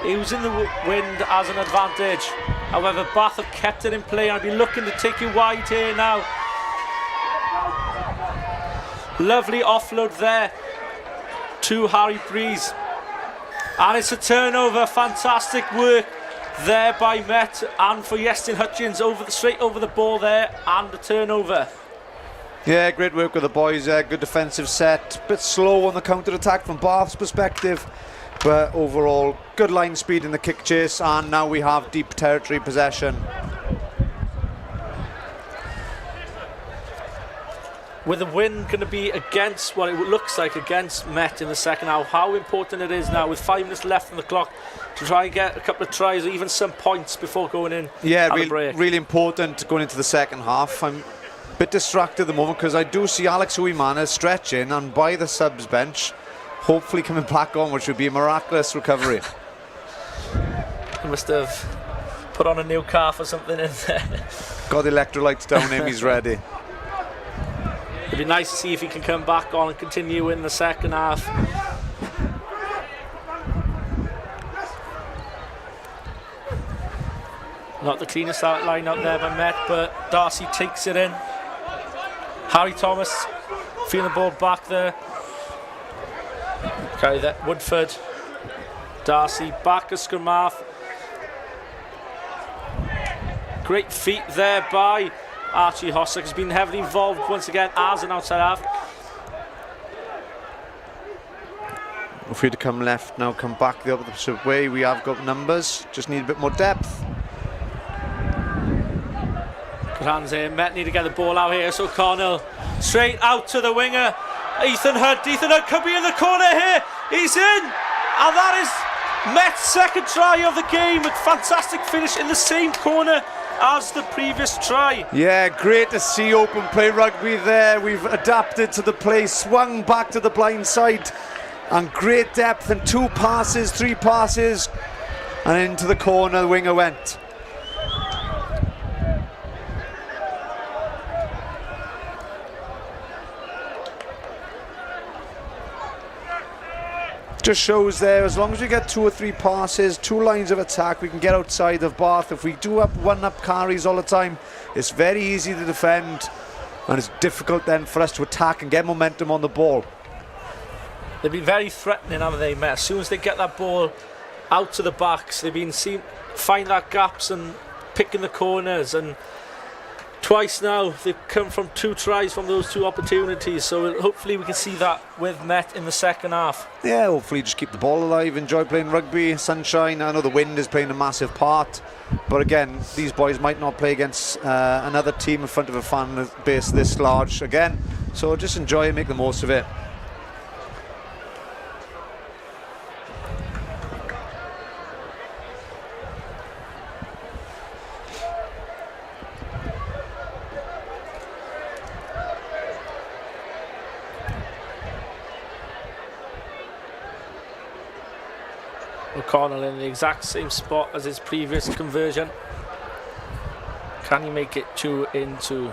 using the wind as an advantage. However, Bath have kept it in play, and I'll be looking to take you wide here now. Lovely offload there to Harry Breeze. And it's a turnover. Fantastic work there by Met and for Iestyn Hutchins straight over the ball there, and the turnover. Yeah, great work with the boys. Good defensive set. Bit slow on the counter-attack from Bath's perspective, but overall good line speed in the kick chase, and now we have deep territory possession. With the wind going to be against what it looks like against Met in the second half, how important it is now with 5 minutes left on the clock to try and get a couple of tries or even some points before going in. Yeah, really important going into the second half. I'm a bit distracted at the moment because I do see Alex Uwimana stretching and by the subs bench, hopefully coming back on, which would be a miraculous recovery. He must have put on a new calf or something in there. Got the electrolytes down him, he's ready. It'd be nice to see if he can come back on and continue in the second half. Not the cleanest line out there by Met, but Darcy takes it in. Harry Thomas feeling the ball back there. Carry that, Woodford. Darcy back to scrum half. Great feet there by Archie Hossack, has been heavily involved once again as an outside half. If we had to come left now, come back the opposite way, we have got numbers, just need a bit more depth. Good hands here, Met need to get the ball out here, so Cornell straight out to the winger. Ethan Hunt could be in the corner here, he's in, and that is Met's second try of the game. A fantastic finish in the same corner as the previous try. Yeah, great to see open play rugby there. We've adapted to the play, swung back to the blind side, and great depth, and 2 passes, 3 passes, and into the corner the winger went. Just shows there, as long as we get 2 or 3 passes, 2 lines of attack, we can get outside of Bath. If we do have 1-up carries all the time, it's very easy to defend, and it's difficult then for us to attack and get momentum on the ball. They've been very threatening, haven't they, Met? As soon as they get that ball out to the backs, they've been find that gaps and picking the corners, and twice now they've come from 2 tries from those 2 opportunities, so hopefully we can see that with Met in the second half. Yeah, hopefully just keep the ball alive, enjoy playing rugby, sunshine. I know the wind is playing a massive part, but again, these boys might not play against another team in front of a fan base this large again, so just enjoy and make the most of it. O'Connell in the exact same spot as his previous conversion. Can he make it 2 into?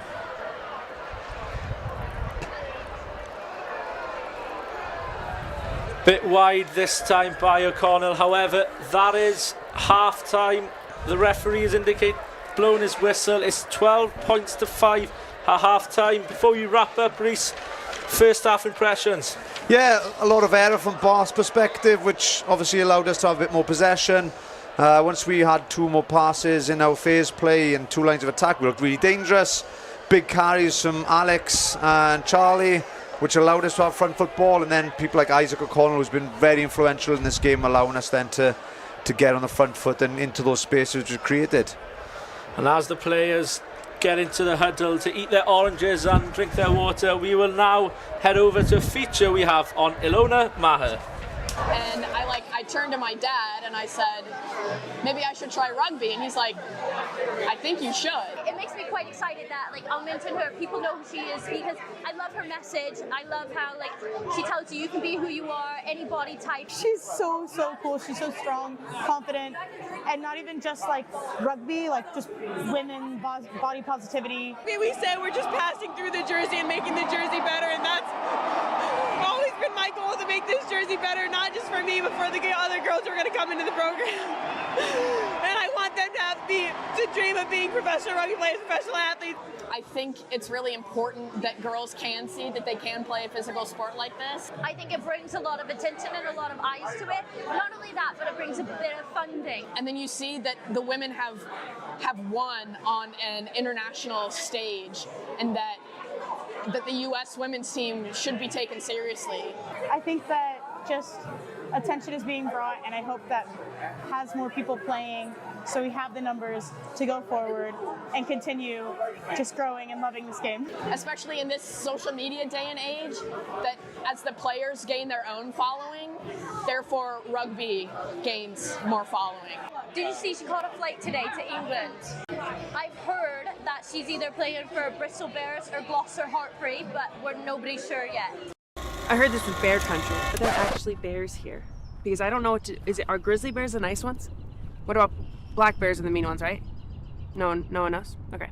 Bit wide this time by O'Connell. However, that is half time. The referee has blown his whistle. It's 12 points to 5 at half time. Before you wrap up, Reece, first half impressions. Yeah, a lot of error from Bath's perspective, which obviously allowed us to have a bit more possession. Once we had 2 more passes in our phase play and 2 lines of attack, we looked really dangerous. Big carries from Alex and Charlie, which allowed us to have front foot ball, and then people like Isaac O'Connell, who's been very influential in this game, allowing us then to get on the front foot and into those spaces which we created. And as the players get into the huddle to eat their oranges and drink their water, we will now head over to a feature we have on Ilona Maher. And I turned to my dad and I said, maybe I should try rugby. And he's like, I think you should. It makes me quite excited that I'll mention her, people know who she is, because I love her message. I love how she tells you can be who you are, any body type. She's so cool. She's so strong, confident, and not even just rugby, just women, body positivity. We say we're just passing through the jersey and making the jersey better, and that's always been my goal, to make this jersey better, not just for me, but for the other girls who are going to come into the program. And I want them to dream of being professional rugby players, professional athletes. I think it's really important that girls can see that they can play a physical sport like this. I think it brings a lot of attention and a lot of eyes to it. Not only that, but it brings a bit of funding. And then you see that the women have won on an international stage, and that the U.S. women's team should be taken seriously. I think that just attention is being brought, and I hope that has more people playing, so we have the numbers to go forward and continue just growing and loving this game. Especially in this social media day and age, that as the players gain their own following, therefore rugby gains more following. Did you see she caught a flight today to England? I've heard that she's either playing for Bristol Bears or Gloucester Hartpury, but we're nobody's sure yet. I heard this was bear country, but there are actually bears here. Because I don't know are grizzly bears the nice ones? What about black bears are the mean ones, right? No one knows? Okay.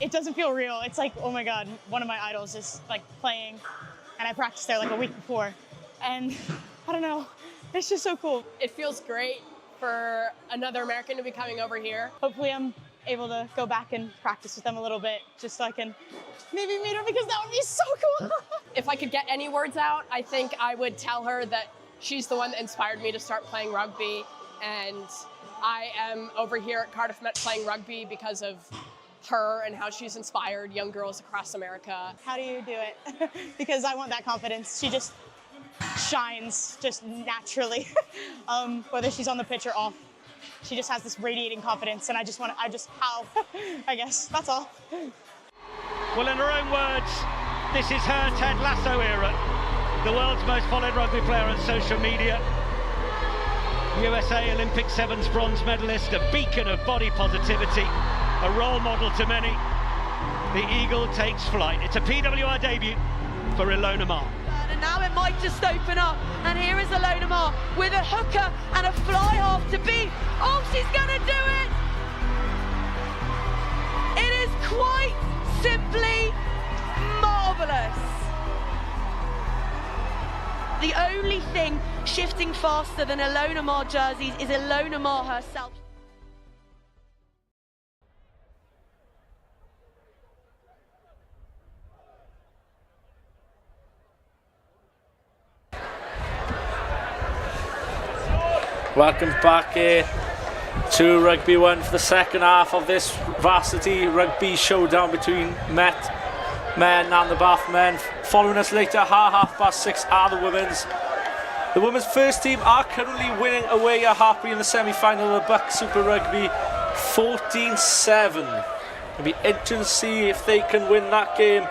It doesn't feel real. It's oh my God, one of my idols is playing, and I practiced there a week before. And I don't know, it's just so cool. It feels great for another American to be coming over here. Hopefully I'm able to go back and practice with them a little bit, just so I can maybe meet her, because that would be so cool. If I could get any words out, I think I would tell her that she's the one that inspired me to start playing rugby, and I am over here at Cardiff Met playing rugby because of her and how she's inspired young girls across America. How do you do it? Because I want that confidence. She just shines just naturally, whether she's on the pitch or off. She just has this radiating confidence, and I guess, that's all. Well, in her own words, this is her Ted Lasso era. The world's most followed rugby player on social media. USA Olympic Sevens bronze medalist, a beacon of body positivity, a role model to many. The Eagle takes flight. It's a PWR debut for Ilona Maher. And now it might just open up. And here is Ilona Maher with a hooker and a fly half to beat. Oh, she's going to do it! It is quite simply marvellous. The only thing shifting faster than Ilona Maher jerseys is Ilona Maher herself. Welcome back to Rugby 1 for the second half of this Varsity Rugby showdown between Met men and the Bath men. Following us later at 6:30 are the women's. The women's first team are currently winning away at Hartpury in the semi-final of the Buck Super Rugby 14-7. It'll be interesting to see if they can win that game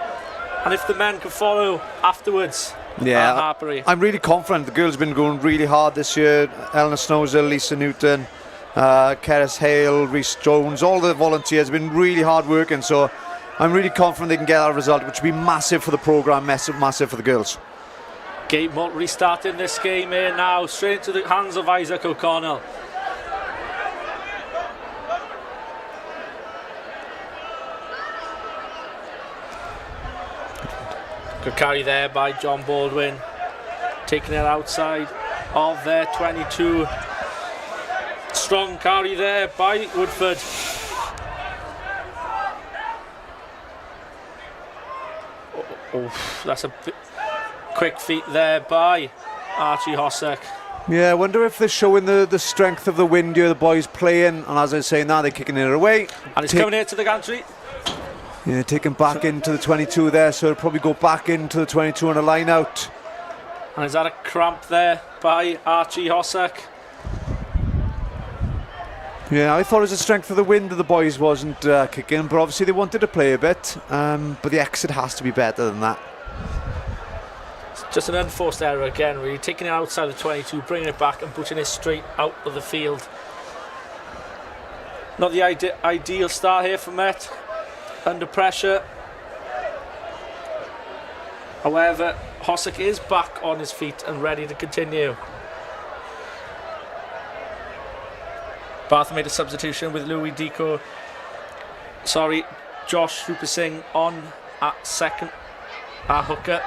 and if the men can follow afterwards. Yeah, I'm really confident. The girls have been going really hard this year. Eleanor Snowser, Lisa Newton, Keris Hale, Reese Jones, all the volunteers have been really hard working, so I'm really confident they can get that result, which would be massive for the programme, massive for the girls. Gabe Moult restarting this game here now, straight into the hands of Isaac O'Connell. Good carry there by John Baldwin, taking it outside of their 22. Strong carry there by Woodford. Oh, that's a bit quick feet there by Archie Hossack. Yeah, I wonder if they're showing the strength of the wind here, the boys playing, and as I was saying now, they're kicking it away. And it's coming here to the gantry. Yeah, taken back into the 22 there, so it'll probably go back into the 22 on a line out. And is that a cramp there by Archie Hossack? Yeah, I thought it was the strength of the wind that the boys wasn't kicking, but obviously they wanted to play a bit, but the exit has to be better than that. Just an unforced error again, really. Taking it outside the 22, bringing it back and putting it straight out of the field. Not the ideal start here for Met. Under pressure. However, Hossack is back on his feet and ready to continue. Bath made a substitution with Josh Rupasinghe on at second, at hooker.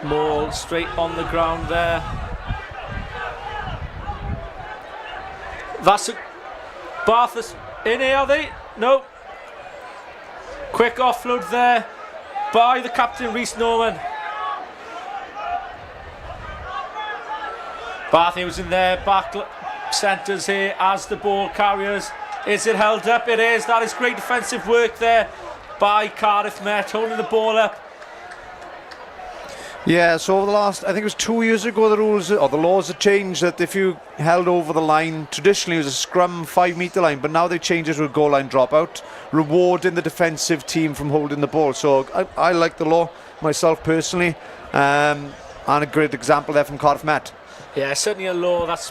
Maul straight on the ground there. Bath is in here, are they? No. Quick offload there by the captain, Rhys Norman. Bath was in there, back centres here as the ball carriers. Is it held up? It is. That is great defensive work there by Cardiff Met, holding the ball up. Yeah, so over the last, I think it was 2 years ago, the rules or the laws had changed that if you held over the line, traditionally it was a scrum 5 metre line, but now they changed it to a goal line dropout, rewarding the defensive team from holding the ball. So I like the law myself personally, and a great example there from Cardiff Met. Yeah, certainly a law that's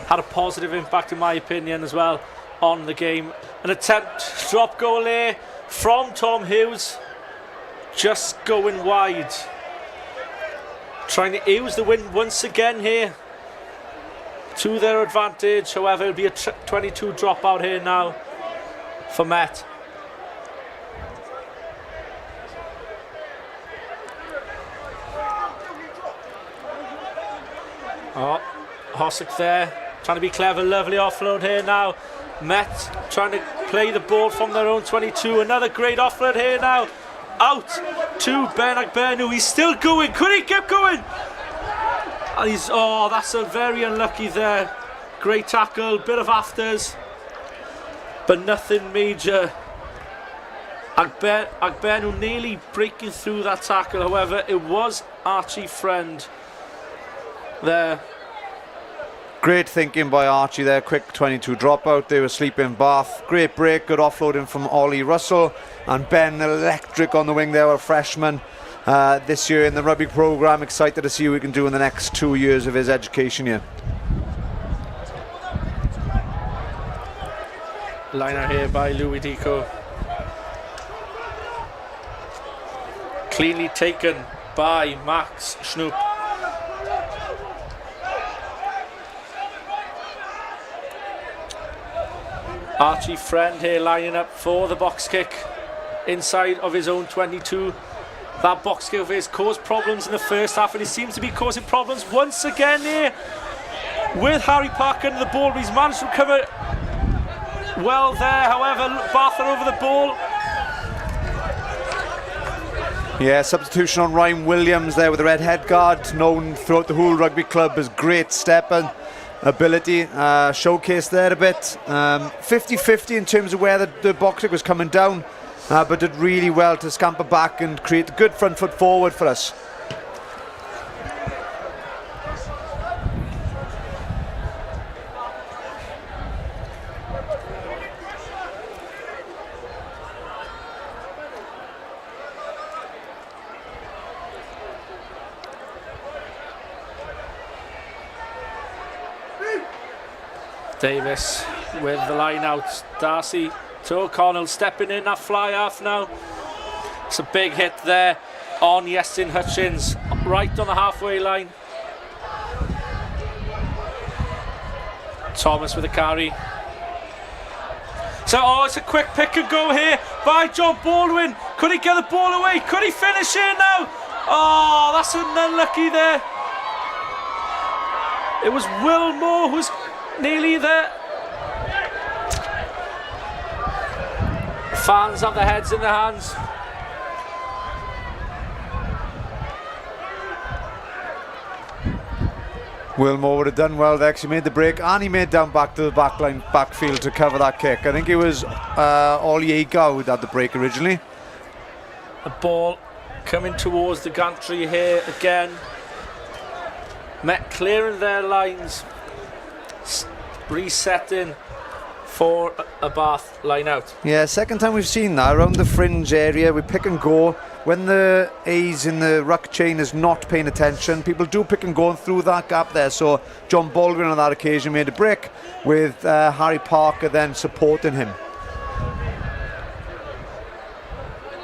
had a positive impact, in my opinion, as well on the game. An attempt drop goal here from Tom Hughes, just going wide. Trying to use the win once again here to their advantage. However, it'll be a 22 dropout here now for Met. Oh, Hossack there, trying to be clever, lovely offload here now. Met trying to play the ball from their own 22. Another great offload here now. Out to Ben Agbernu. He's still going. Could he keep going? And that's a very unlucky there. Great tackle, bit of afters, but nothing major. Agbernu nearly breaking through that tackle. However, it was Archie Friend there. Great thinking by Archie there. Quick 22 dropout. They were sleeping Bath. Great break. Good offloading from Ollie Russell. And Ben electric on the wing there, a freshman this year in the rugby programme. Excited to see what we can do in the next 2 years of his education here. Liner here by Louis Dico. Cleanly taken by Max Schnoop. Archie Friend here lining up for the box kick inside of his own 22. That box kick of his caused problems in the first half, and he seems to be causing problems once again here with Harry Parker under the ball. He's managed to recover well there. However, Bath are over the ball. Yeah, substitution on Ryan Williams there with the red head guard, known throughout the whole rugby club as great stepping ability, showcased there a bit. 50-50 in terms of where the box kick was coming down, but did really well to scamper back and create a good front foot forward for us. Davis with the line out. Darcy to O'Connell stepping in that fly half now. It's a big hit there on Iestyn Hutchins, right on the halfway line. Thomas with the carry. So, it's a quick pick and go here by John Baldwin. Could he get the ball away? Could he finish here now? Oh, that's unlucky there. It was Wilmore who was nearly there. Fans have their heads in their hands. Wilmore would have done well there because he made the break and he made down back to the backfield to cover that kick. I think it was Oliega who had the break originally. The ball coming towards the gantry here again. Met clearing their lines. Resetting for a Bath line out. Yeah, second time we've seen that around the fringe area. We pick and go. When the A's in the ruck chain is not paying attention, people do pick and go through that gap there. So John Baldwin on that occasion made a break with Harry Parker then supporting him.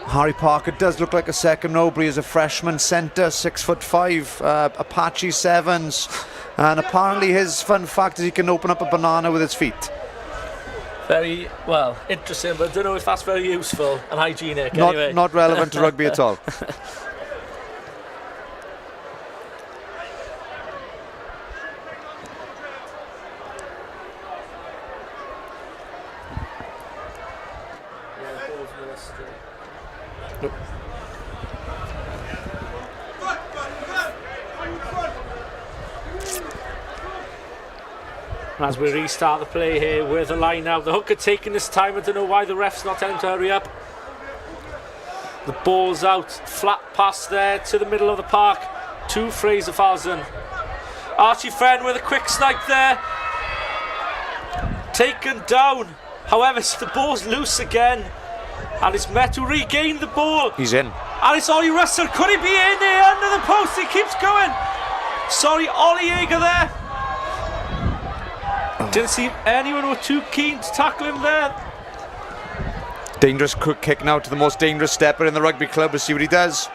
Harry Parker does look like a second row, but he is a freshman centre, 6'5", Apache 7s, and apparently his fun fact is he can open up a banana with his feet. Very, well, interesting, but I don't know if that's very useful and hygienic anyway. Not relevant to rugby at all. As we restart the play here with the line out, the hooker taking this time. I don't know why the ref's not telling him to hurry up. The ball's out, flat pass there to the middle of the park to Fraser Falzon. Archie Friend with a quick snipe there, taken down. However, the ball's loose again, and it's Met to regain the ball. He's in. And it's Ollie Russell. Could he be in there under the post? He keeps going. Sorry, Ollie Yeager there. Didn't seem anyone were too keen to tackle him there. Dangerous quick kick now to the most dangerous stepper in the rugby club. Let's see what he does.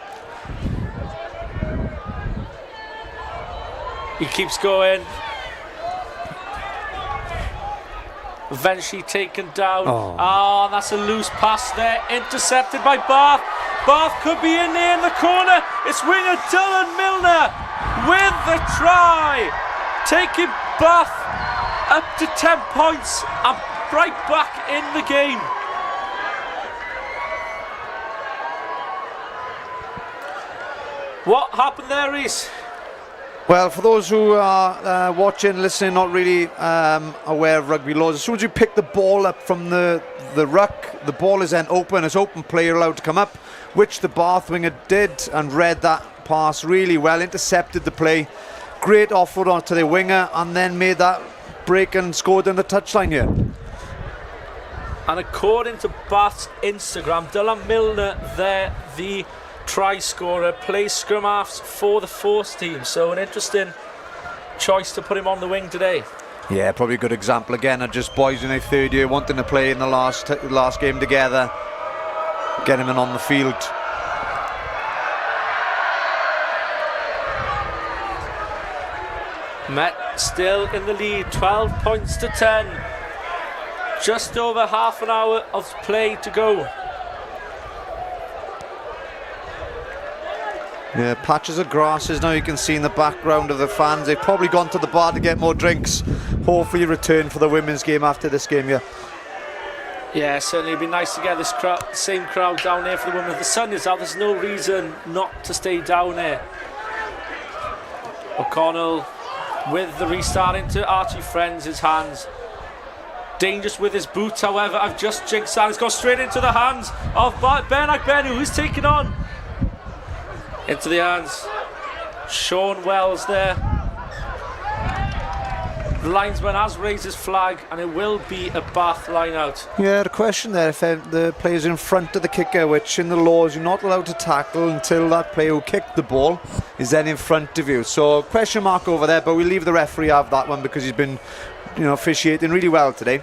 He keeps going. Eventually taken down. Oh, that's a loose pass there. Intercepted by Bath. Bath could be in there in the corner. It's winger Dylan Milner with the try. Taking Bath up to 10 points and right back in the game. What happened there, Reese? Well, for those who are watching, listening, not really aware of rugby laws, as soon as you pick the ball up from the ruck, the ball is then open. It's open player allowed to come up, which the Bath winger did and read that pass really well, intercepted the play, great offload onto the winger, and then made that break and scored on the touchline here. And according to Bath's Instagram, Dylan Milner there, the try scorer, plays scrum halves for the force team, so an interesting choice to put him on the wing today. Yeah, probably a good example again of just boys in their third year wanting to play in the last game together, get him in on the field. Met still in the lead, 12 points to 10. Just over half an hour of play to go. Yeah, patches of grasses now you can see in the background of the fans. They've probably gone to the bar to get more drinks. Hopefully return for the women's game after this game, yeah. Yeah, certainly it'd be nice to get this same crowd down there for the women. The sun is out, there's no reason not to stay down there. O'Connell with the restart into Archie Friend's hands. Dangerous with his boots, however, I've just jinxed that. It's gone straight into the hands of Ben Agbenu, who's taken on. Into the hands. Sean Wells there. The linesman has raised his flag and it will be a Bath line out. Yeah, the question there, if the player's in front of the kicker, which in the laws you're not allowed to tackle until that player who kicked the ball is then in front of you. So question mark over there, but we'll leave the referee have that one because he's been, officiating really well today.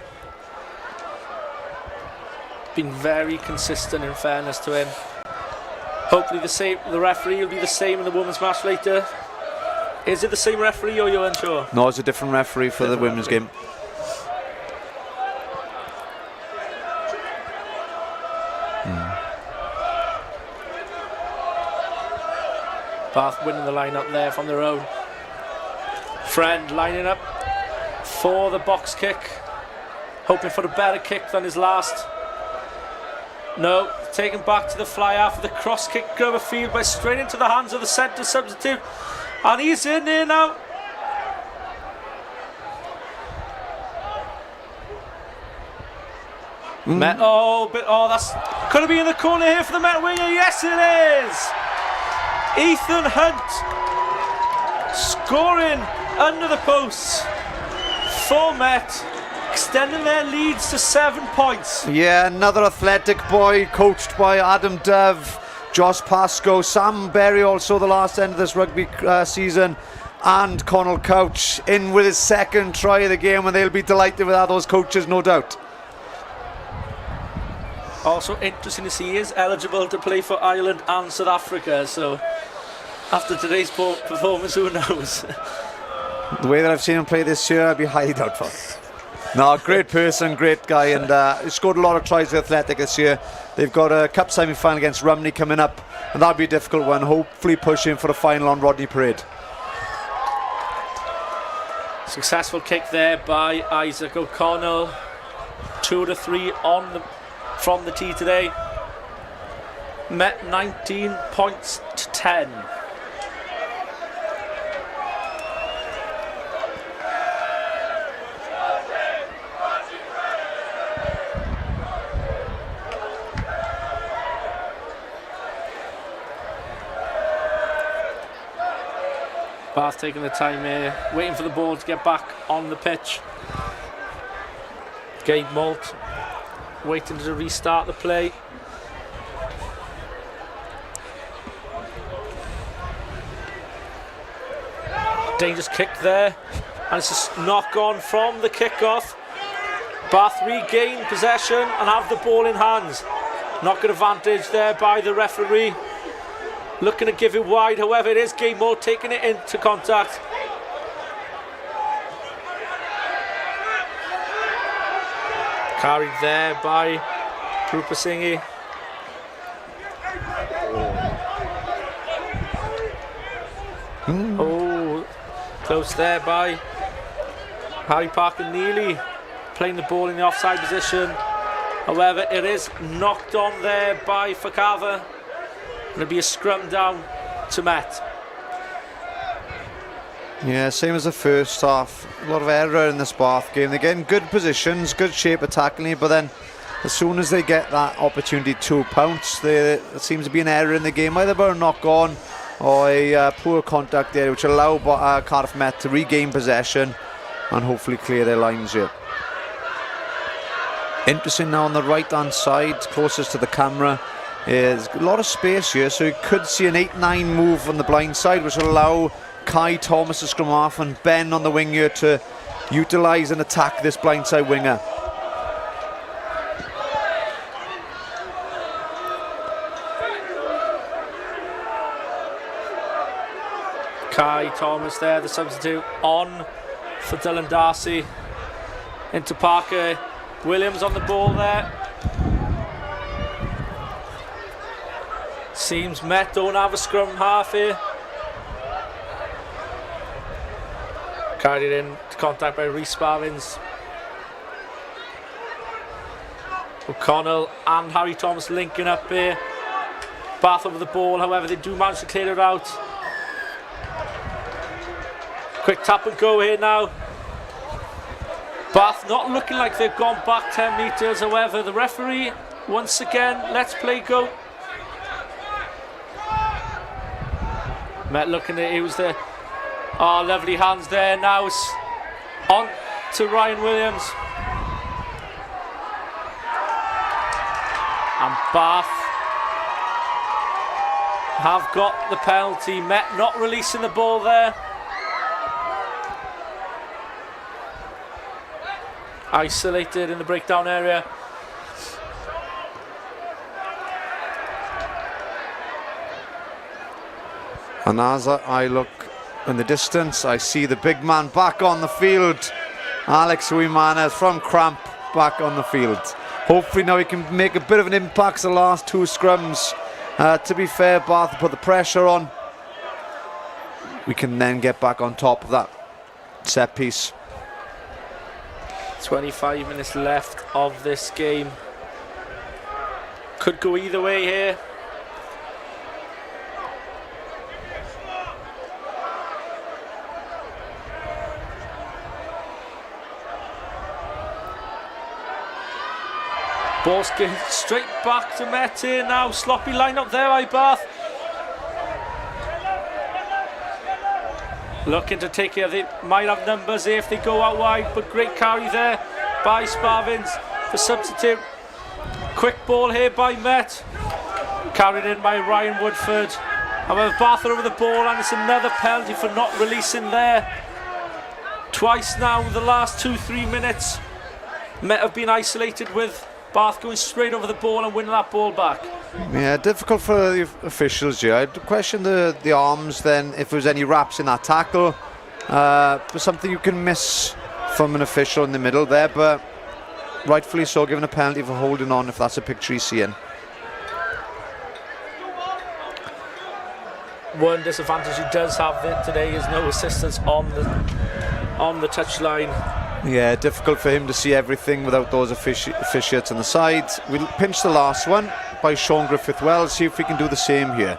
Been very consistent in fairness to him. Hopefully the referee will be the same in the women's match later. Is it the same referee or you're unsure? No, it's a different referee for the women's game. Bath winning the line-up there from their own. Friend lining up for the box kick. Hoping for a better kick than his last. No, taken back to the fly after the cross kick over field by straight into the hands of the centre substitute. And he's in there now. Met, that's could it be in the corner here for the Met winger? Yes, it is. Ethan Hunt scoring under the posts for Met. extending their leads to 7 points. Yeah, another athletic boy, coached by Adam Dove, Josh Pascoe, Sam Berry also the last end of this rugby season, and Connell Couch in with his second try of the game, and they'll be delighted with that, those coaches, no doubt. Also interesting to see he is eligible to play for Ireland and South Africa, so after today's performance, who knows? The way that I've seen him play this year, I'd be highly doubtful. No, great person, great guy, and he scored a lot of tries with Athletic this year. They've got a cup semi-final against Rumney coming up, and that'll be a difficult one, hopefully pushing for the final on Rodney Parade. Successful kick there by Isaac O'Connell. 2 to 3 from the tee today. Met 19 points to 10. Bath taking the time here, waiting for the ball to get back on the pitch. Gabe Moult waiting to restart the play. Dangerous kick there, and it's a knock on from the kickoff. Bath regain possession and have the ball in hands. Not good advantage there by the referee. Looking to give it wide, however it is Gabe Moult taking it into contact. Carried there by Rupert Singhi. Oh, close there by Harry Parker Neely, playing the ball in the offside position. However, it is knocked on there by Fakava. Going to be a scrum down to Met. Yeah, same as the first half. A lot of error in this Bath game. They're getting good positions, good shape attacking it, but then as soon as they get that opportunity to pounce, there seems to be an error in the game, either by a knock on or a poor contact there, which allow Cardiff Met to regain possession and hopefully clear their lines here. Interesting now on the right hand side, closest to the camera, is a lot of space here, so you could see an 8-9 move on the blind side, which will allow Kai Thomas to scrum off and Ben on the wing here to utilise and attack this blindside winger. Kai Thomas there, the substitute, on for Dylan Darcy. Into Parker Williams on the ball there. Seems Met don't have a scrum half here. Carried in to contact by Rhys Spavins. O'Connell and Harry Thomas linking up here. Bath over the ball, however they do manage to clear it out. Quick tap and go here now. Bath not looking like they've gone back 10 metres, however the referee once again lets play go. Met looking to use the lovely hands there. Now it's on to Ryan Williams. And Bath have got the penalty. Met not releasing the ball there. Isolated in the breakdown area. And as I look in the distance, I see the big man back on the field. Alex Uimanes from Cramp back on the field. Hopefully now he can make a bit of an impact the last two scrums. To be fair, Bath put the pressure on. We can then get back on top of that set piece. 25 minutes left of this game. Could go either way here. Ball's getting straight back to Met here now. Sloppy line up there by Bath. Looking to take care. They might have numbers here if they go out wide, but great carry there by Sparvins for substitute. Quick ball here by Met. Carried in by Ryan Woodford. However, Bath are over the ball, and it's another penalty for not releasing there. Twice now in the last 2-3 minutes. Met have been isolated with Bath going straight over the ball and winning that ball back. Yeah, difficult for the officials here. I'd question the arms then, if there was any wraps in that tackle. But something you can miss from an official in the middle there, but rightfully so, given a penalty for holding on, if that's a picture he's seeing. One disadvantage he does have today is no assistance on the touchline. Yeah, difficult for him to see everything without those officiates on the side. We'll pinch the last one by Sean Griffith-Wells, see if we can do the same here.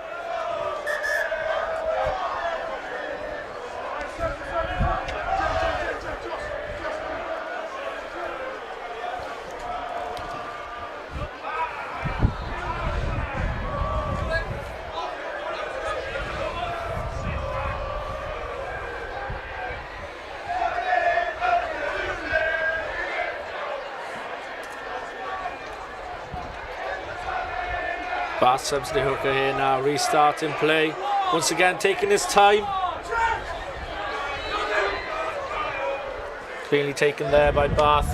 Bath subs the hooker here now, restarting play. Once again taking his time. Clearly taken there by Bath.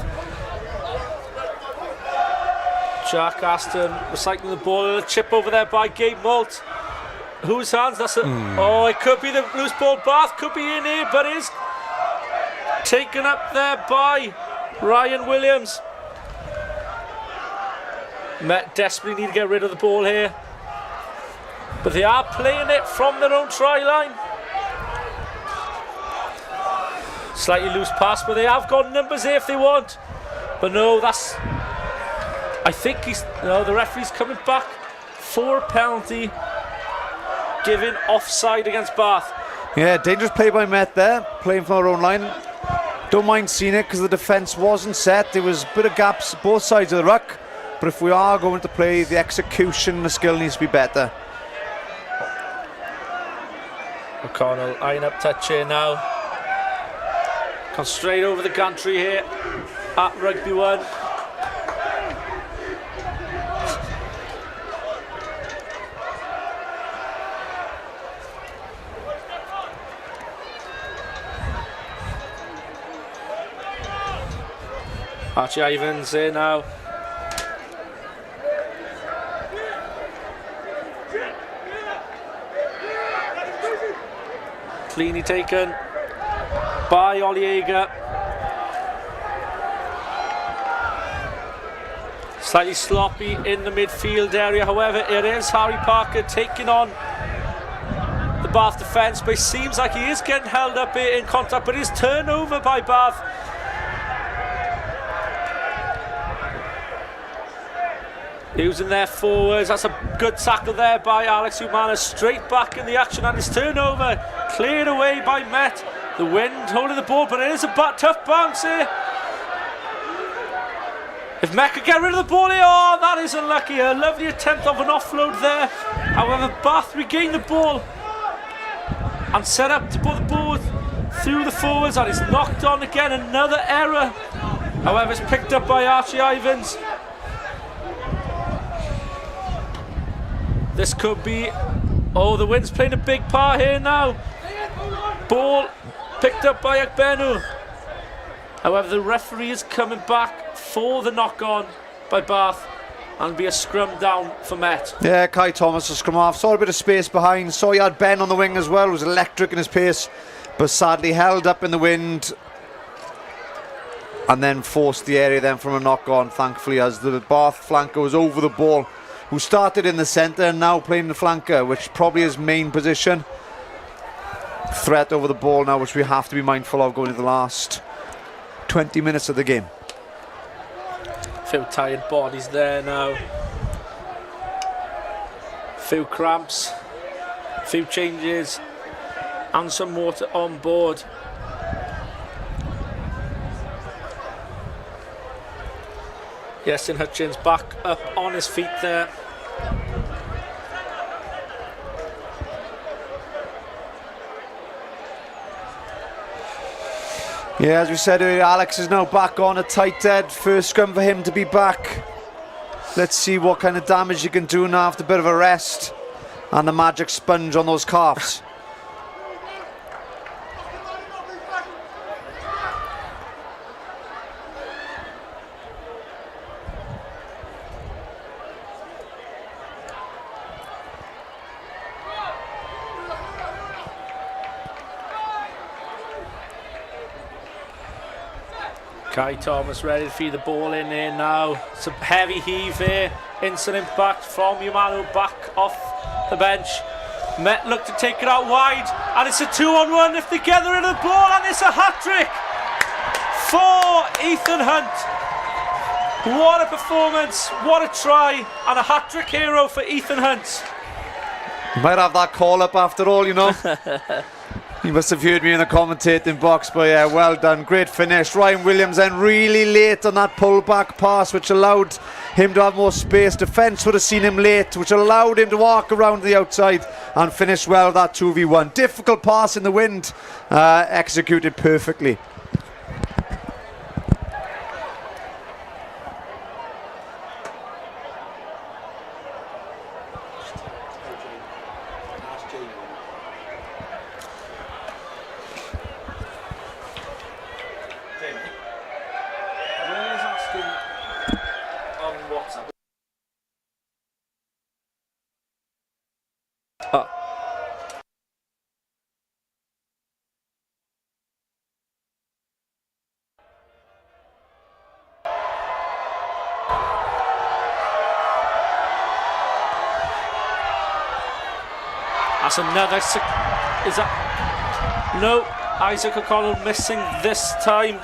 Jack Aston recycling the ball, and a chip over there by Gabe Malt. Whose hands? That's it. Oh, it could be the loose ball. Bath could be in here, but is taken up there by Ryan Williams. Met desperately need to get rid of the ball here, but they are playing it from their own try line. Slightly loose pass, but they have got numbers here if they want. But no, that's, I think the referee's coming back for a penalty, giving offside against Bath. Yeah, dangerous play by Met there, playing from our own line. Don't mind seeing it because the defence wasn't set. There was a bit of gaps both sides of the ruck. But if we are going to play, the execution, the skill needs to be better. O'Connell eyeing up touch here now. Come straight over the gantry here at Rugby 1. Archie Ivans here now. Cleanly taken by Olliega. Slightly sloppy in the midfield area. However, it is Harry Parker taking on the Bath defence, but it seems like he is getting held up here in contact, but it is turnover by Bath. Using their forwards. That's a good tackle there by Alex Umana. Straight back in the action, and it's turnover. Cleared away by Met. The wind holding the ball, but it is a tough bounce here. If Met could get rid of the ball here, oh, that is unlucky. A lovely attempt of an offload there. However, Bath regained the ball and set up to put the ball through the forwards, and it's knocked on again. Another error. However, it's picked up by Archie Ivans. This could be... Oh, the wind's playing a big part here now. Ball picked up by Akbenu. However, the referee is coming back for the knock-on by Bath, and it'll be a scrum down for Met. Yeah, Kai Thomas, a scrum half. Saw a bit of space behind. Saw he had Ben on the wing as well. It was electric in his pace, but sadly held up in the wind and then forced the area then from a knock-on, thankfully, as the Bath flanker was over the ball, who started in the centre and now playing the flanker, which probably is main position. Threat over the ball now, which we have to be mindful of going into the last 20 minutes of the game. Few tired bodies there now. Few cramps. Few changes. And some water on board. Yestin Hutchins back up on his feet there. Yeah, as we said earlier, Alex is now back on a tight head. First scrum for him to be back. Let's see what kind of damage he can do now after a bit of a rest. And the magic sponge on those calves. Kai Thomas ready to feed the ball in here now. Some heavy heave here. Instant impact from Yumano back off the bench. Met look to take it out wide. And it's a 2-on-1 if they get rid of the ball. And it's a hat-trick for Ethan Hunt. What a performance. What a try. And a hat-trick hero for Ethan Hunt. You might have that call up after all, you know. You must have heard me in the commentating box, but yeah, well done. Great finish. Ryan Williams then really late on that pull-back pass, which allowed him to have more space. Defence would have seen him late, which allowed him to walk around the outside and finish well that 2v1. Difficult pass in the wind, executed perfectly. That's another. Is that? No. Isaac O'Connell missing this time.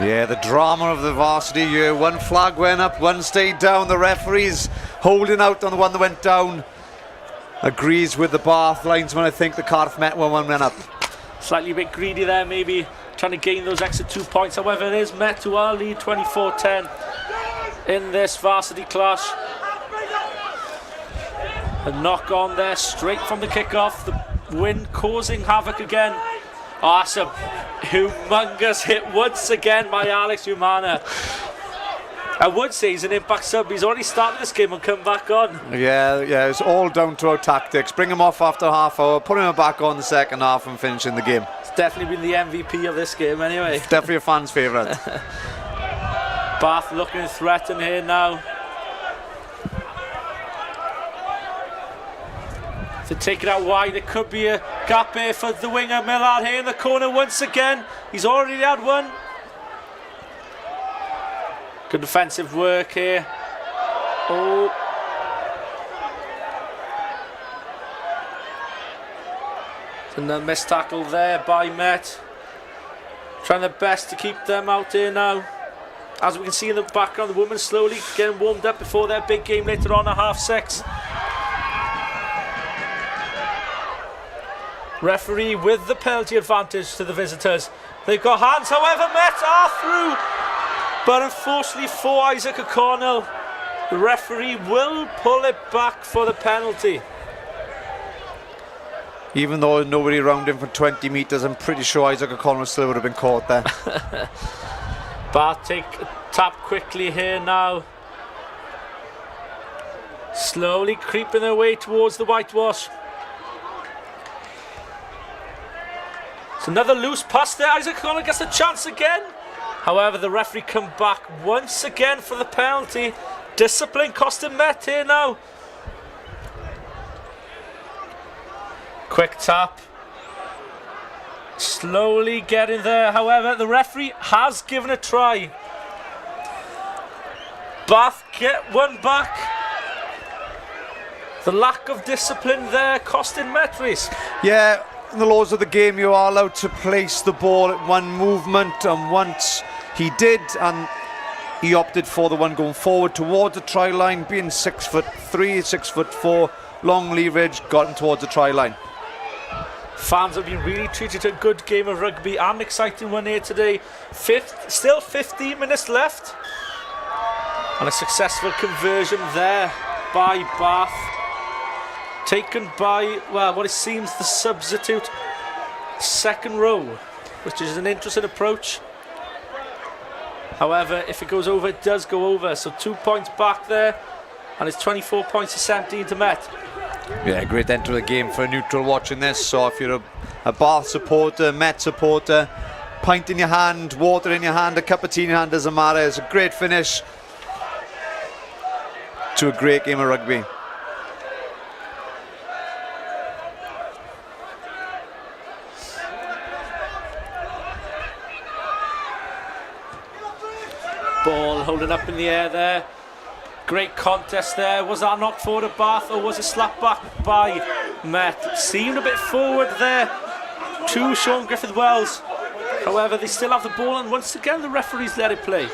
Yeah, the drama of the varsity year. One flag went up, one stayed down. The referees holding out on the one that went down. Agrees with the Bath linesman. I think the Cardiff Met one went up. Slightly a bit greedy there, maybe trying to gain those extra 2 points. However, it is Met to our lead 24-10 in this varsity clash. A knock on there straight from the kickoff. The wind causing havoc again. Oh, that's a humongous hit once again by Alex Humana. I would say he's an impact sub. He's already started this game and come back on. Yeah, it's all down to our tactics. Bring him off after half hour, putting him back on the second half and finishing the game. It's definitely been the MVP of this game anyway. Definitely a fan's favourite. Bath looking threatened here now. To take it out wide, there could be a gap here for the winger. Millard here in the corner once again. He's already had one. Good defensive work here. Oh. Another missed tackle there by Met. Trying their best to keep them out here now. As we can see in the background, the women slowly getting warmed up before their big game later on at 6:30. Referee with the penalty advantage to the visitors. They've got hands, however, Met are through. But unfortunately for Isaac O'Connell, the referee will pull it back for the penalty. Even though nobody around him for 20 metres, I'm pretty sure Isaac O'Connell still would have been caught there. Bath take a tap quickly here now. Slowly creeping their way towards the whitewash. It's another loose pass there. Isaac O'Connell gets a chance again. However, the referee come back once again for the penalty. Discipline costing Met here now. Quick tap. Slowly getting there. However, the referee has given a try. Bath get one back. The lack of discipline there costing Met race. Yeah. In the laws of the game, you are allowed to place the ball at one movement, and once he did, and he opted for the one going forward towards the try line, being 6'3", 6'4", long leverage, got him towards the try line. Fans have been really treated to a good game of rugby and exciting one here today. Still 15 minutes left, and a successful conversion there by Bath. Taken by, well, what it seems the substitute second row. which is an interesting approach. However, if it goes over, it does go over. So 2 points back there, and it's 24 points to 17 to Met. Yeah, great end to the game for a neutral watching this. So if you're a Bath supporter, Met supporter, pint in your hand, water in your hand, a cup of tea in your hand, doesn't matter. It's a great finish to a great game of rugby. Ball holding up in the air there. Great contest there. Was that knocked forward at Bath, or was it slapped back by Met? Seemed a bit forward there to Sean Griffith-Wells. However, they still have the ball, and once again the referees let it play.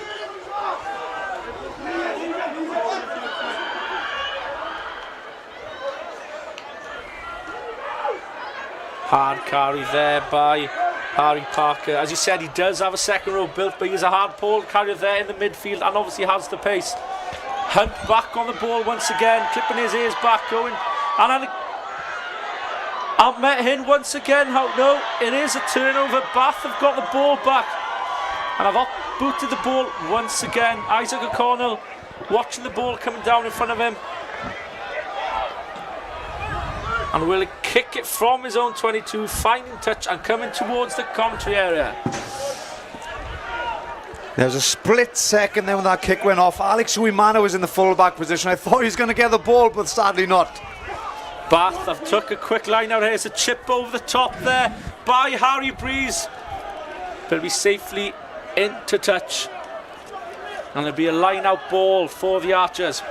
Hard carry there by Harry Parker. As you said, he does have a second row built, but he's a hard pole carrier there in the midfield and obviously has the pace. Hunt back on the ball once again, clipping his ears back, going. And I've met him once again. No, it is a turnover. Bath have got the ball back. And I've booted the ball once again. Isaac O'Connell watching the ball coming down in front of him. And will kick it from his own 22, finding touch and coming towards the commentary area. There was a split second then when that kick went off. Alex Uimana was in the full-back position. I thought he was going to get the ball, but sadly not. Bath have took a quick line out here. It's a chip over the top there by Harry Breeze. But it'll be safely into touch. And there'll be a line-out ball for the Archers.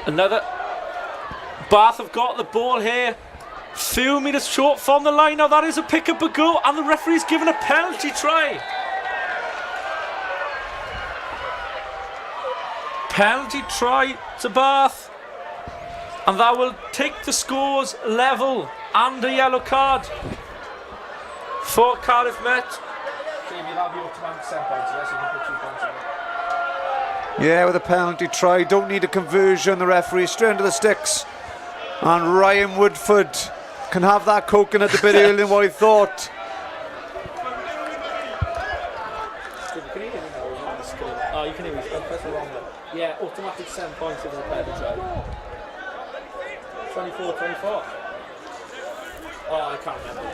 Another. Bath have got the ball here. Few metres short from the line. Now that is a pick up a go, and the referee's given a penalty try. Penalty try to Bath, and that will take the scores level and a yellow card for Cardiff Met. Yeah, with a penalty try, don't need a conversion. The referee straight into the sticks, and Ryan Woodford can have that coconut a bit earlier than what he thought. Oh, you can hear me. Press the wrong one. Yeah, automatic 7 points if it's a penalty try. 24-24. Oh, I can't remember.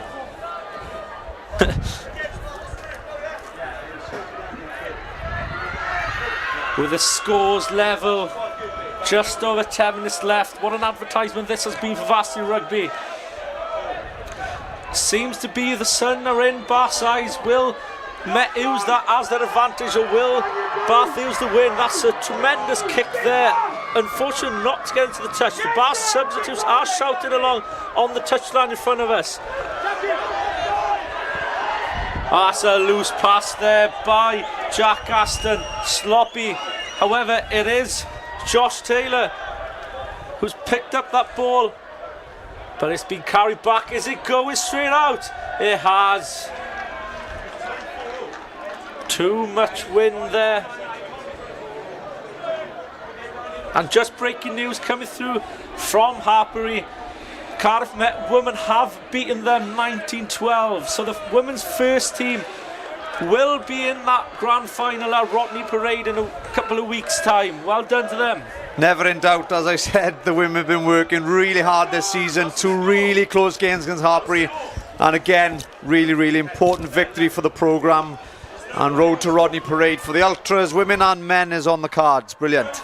With the scores level, just over 10 minutes left. What an advertisement this has been for Varsity Rugby. Seems to be the Sun are in Bath's eyes. Will Met use that as their advantage, or will Bath use the win? That's a tremendous kick there. Unfortunately not to get into the touch. The Bath substitutes are shouting along on the touchline in front of us. That's a loose pass there by Jack Aston. Sloppy. However, it is Josh Taylor who's picked up that ball. But it's been carried back. Is it going straight out? It has. Too much wind there. And just breaking news coming through from Harpery. Cardiff Met women have beaten them 19-12. So the women's first team will be in that grand final at Rodney Parade in a couple of weeks' time. Well done to them. Never in doubt, as I said, the women have been working really hard this season. 2 really close games against Harpery. And again, really, really important victory for the programme. And road to Rodney Parade for the Ultras, women and men, is on the cards. Brilliant.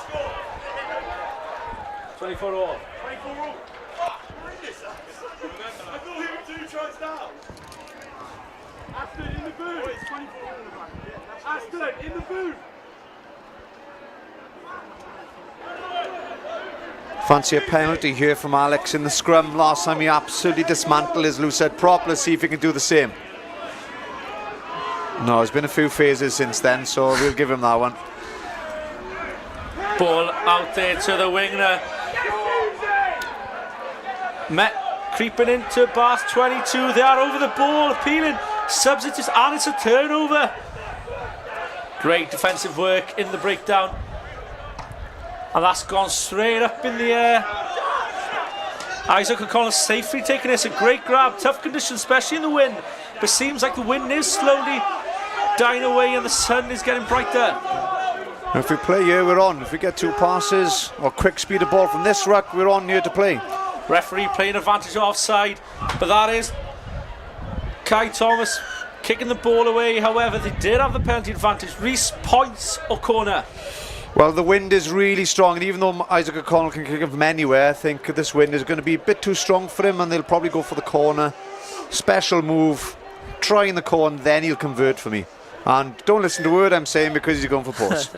24 all. Fancy a penalty here from Alex in the scrum. Last time he absolutely dismantled his loose head prop. Let's see if he can do the same. No, there's been a few phases since then, so we'll give him that one. Ball out there to the winger. Met creeping into Bath 22. They are over the ball, appealing substitutes, and it's a turnover. Great defensive work in the breakdown. And that's gone straight up in the air. Isaac O'Connell safely taking this. A great grab. Tough conditions, especially in the wind. But seems like the wind is slowly dying away and the sun is getting brighter. If we play here, we're on. If we get 2 passes or quick speed of ball from this ruck, we're on here to play. Referee playing advantage offside. But that is Kai Thomas kicking the ball away. However, they did have the penalty advantage. Reese points O'Connor. Well, the wind is really strong, and even though Isaac O'Connell can kick it from anywhere, I think this wind is going to be a bit too strong for him, and they'll probably go for the corner. Special move, trying the corner, then he'll convert for me. And don't listen to a word I'm saying because he's going for post.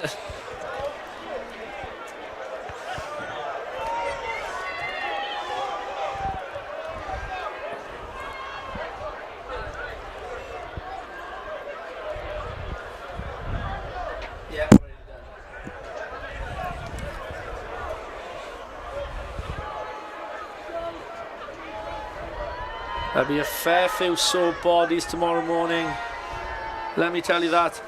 There'll be a fair few sore bodies tomorrow morning, let me tell you that.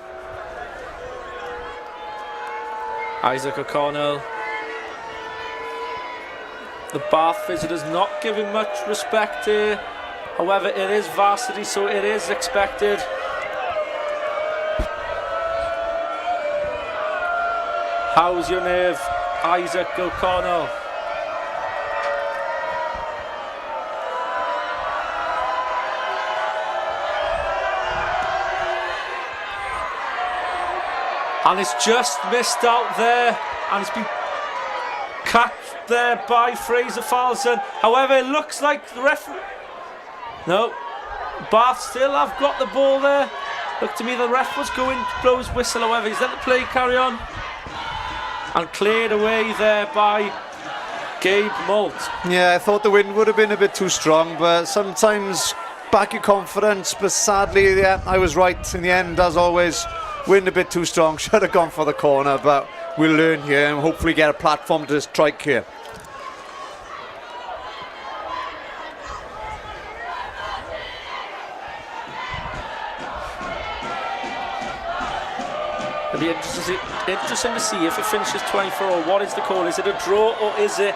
Isaac O'Connell. The Bath visitors not giving much respect here. However, it is Varsity, so it is expected. How's your nerve, Isaac O'Connell? And it's just missed out there, and it's been cut there by Fraser Falson. However, it looks like the referee... No, Bath still have got the ball there. Looked to me the ref was going to blow his whistle. However, he's let the play carry on. And cleared away there by Gabe Moult. Yeah, I thought the wind would have been a bit too strong, but sometimes back your confidence. But sadly, yeah, I was right in the end, as always. Wind a bit too strong, should have gone for the corner, but we'll learn here and hopefully get a platform to strike here. It'll be interesting to see if it finishes 24. What is the call? Is it a draw or is it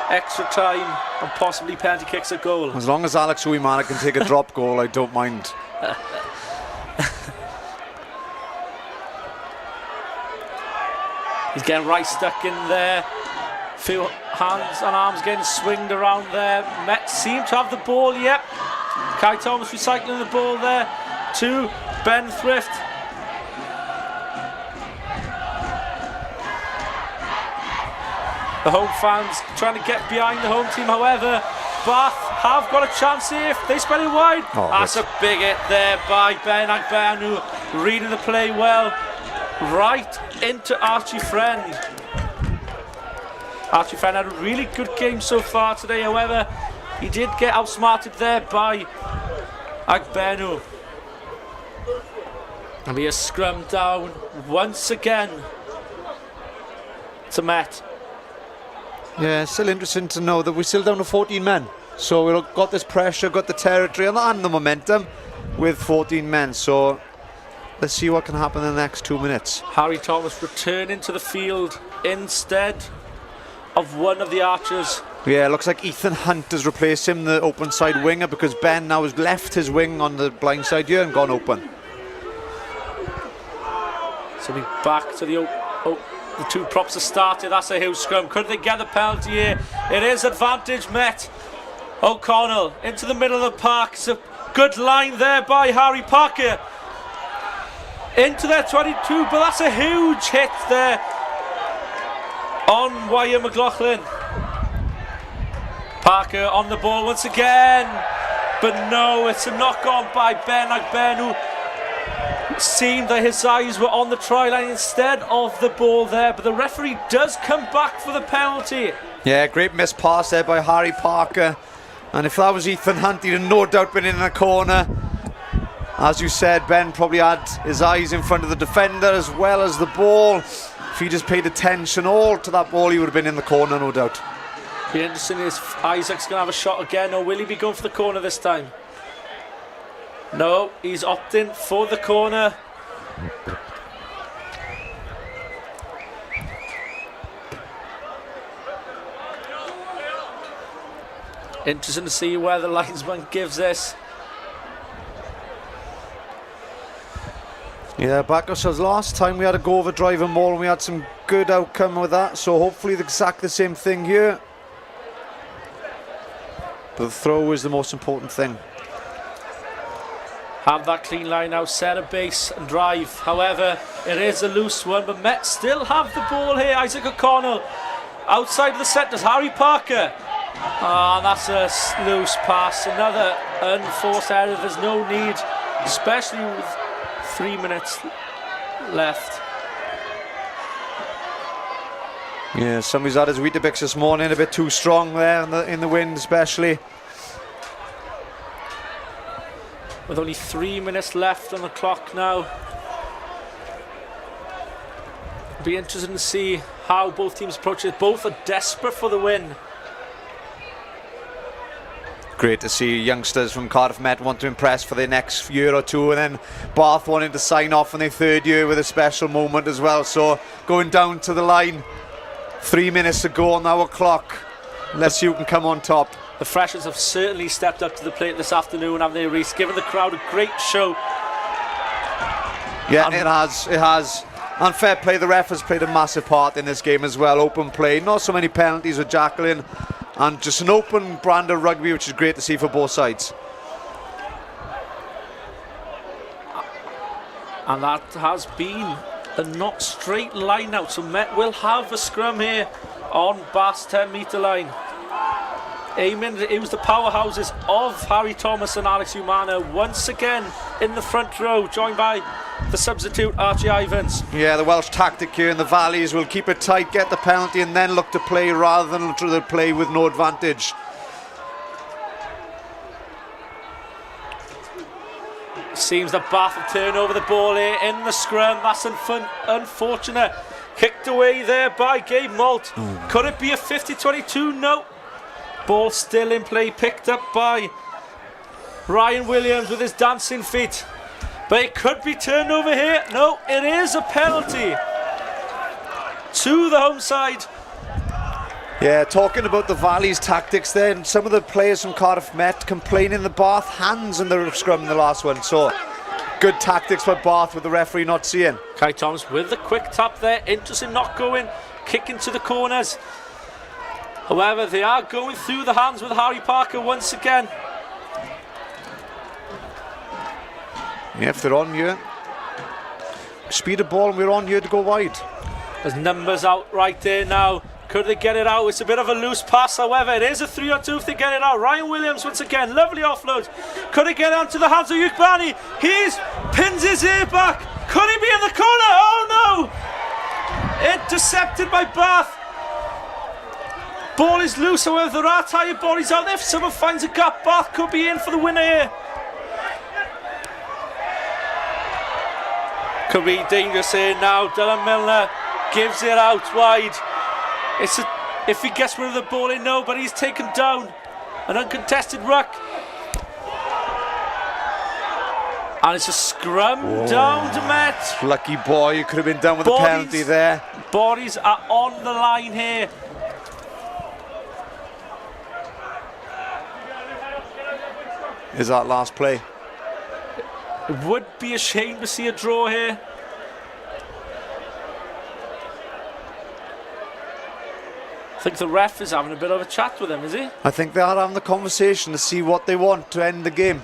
extra time and possibly penalty kicks a goal? As long as Alex Uwimana can take a drop goal, I don't mind. He's getting right stuck in there. Few hands and arms getting swinged around there. Met seem to have the ball, yep. Kai Thomas recycling the ball there to Ben Thrift. The home fans trying to get behind the home team. However, Bath have got a chance here if they spell it wide. Oh, that's a big hit there by Ben Agbanu, reading the play well. Right into Archie Friend. Archie Friend had a really good game so far today. However, he did get outsmarted there by Agbenu. And be a scrum down once again to Met. Yeah, still interesting to know that we're still down to 14 men. So we've got this pressure, got the territory and the momentum with 14 men. So let's see what can happen in the next 2 minutes. Harry Thomas returning to the field instead of one of the archers. Yeah, looks like Ethan Hunt has replaced him, the open side winger, because Ben now has left his wing on the blind side here and gone open. So we back to the two props have started. That's a huge scrum. Could they get the penalty here? It is advantage Met. O'Connell into the middle of the park. It's a good line there by Harry Parker. Into their 22, but that's a huge hit there on Wyatt McLaughlin. Parker on the ball once again, but no, it's a knock on by Ben Agbenu. Seemed that his eyes were on the try line instead of the ball there, but the referee does come back for the penalty. Yeah, great missed pass there by Harry Parker, and if that was Ethan Hunt, he'd have no doubt been in the corner. As you said, Ben probably had his eyes in front of the defender as well as the ball. If he just paid attention all to that ball, he would have been in the corner, no doubt. Be interesting if Isaac's going to have a shot again, or will he be going for the corner this time? No, he's opting for the corner. Interesting to see where the linesman gives this. Yeah, back ourselves. Last time we had a go over driving ball and we had some good outcome with that, so hopefully exactly the same thing here. But the throw is the most important thing. Have that clean line now, set a base and drive. However, it is a loose one, but Met still have the ball here. Isaac O'Connell outside of the set. Does Harry Parker? Ah, that's a loose pass. Another unforced error. There's no need, especially with 3 minutes left. Yeah, somebody's had his Weetabix this morning, a bit too strong there in the wind especially. With only 3 minutes left on the clock now. Be interesting to see how both teams approach it. Both are desperate for the win. Great to see youngsters from Cardiff Met want to impress for their next year or two, and then Bath wanting to sign off in their third year with a special moment as well. So going down to the line, 3 minutes to go on our clock. Let's see who can come on top. The freshers have certainly stepped up to the plate this afternoon, haven't they, Reece? Giving the crowd a great show. Yeah, it has. And fair play, the ref has played a massive part in this game as well. Open play, not so many penalties with Jacqueline, and just an open brand of rugby, which is great to see for both sides. And that has been a not straight line out, so Met will have a scrum here on Bath's 10-metre line. Aiming to use the powerhouses of Harry Thomas and Alex Umana once again in the front row, joined by the substitute Archie Ivans. Yeah, the Welsh tactic here in the Valleys will keep it tight, get the penalty, and then look to play rather than look to play with no advantage. Seems that Bath have turned over the ball here in the scrum. That's unfortunate. Kicked away there by Gabe Malt. Could it be a 50-22? No. Ball still in play, picked up by Ryan Williams with his dancing feet. But it could be turned over here. No, it is a penalty to the home side. Yeah, talking about the Valleys tactics there, and some of the players from Cardiff Met complaining the Bath hands in the scrum in the last one. So good tactics by Bath with the referee not seeing. Kai Thomas with the quick tap there. Interesting not going, kicking to the corners. However, they are going through the hands with Harry Parker once again. Yeah, if they're on here, speed of ball, and we're on here to go wide. There's numbers out right there now. Could they get it out? It's a bit of a loose pass, however. It is a 3-on-2 if they get it out. Ryan Williams once again, lovely offload. Could he get onto the hands of Yukbani? He pins his ear back. Could he be in the corner? Oh no! Intercepted by Bath. Ball is loose, however, there are tired bodies out there. If someone finds a gap, Bath could be in for the winner here. Could be dangerous here now. Dylan Milner gives it out wide. If he gets rid of the ball in, no, but he's taken down. An uncontested ruck. And it's a scrum down to Met. Lucky boy, you could have been done with a penalty there. Bodies are on the line here. Is that last play? It would be a shame to see a draw here. I think the ref is having a bit of a chat with him, is he? I think they are having the conversation to see what they want to end the game.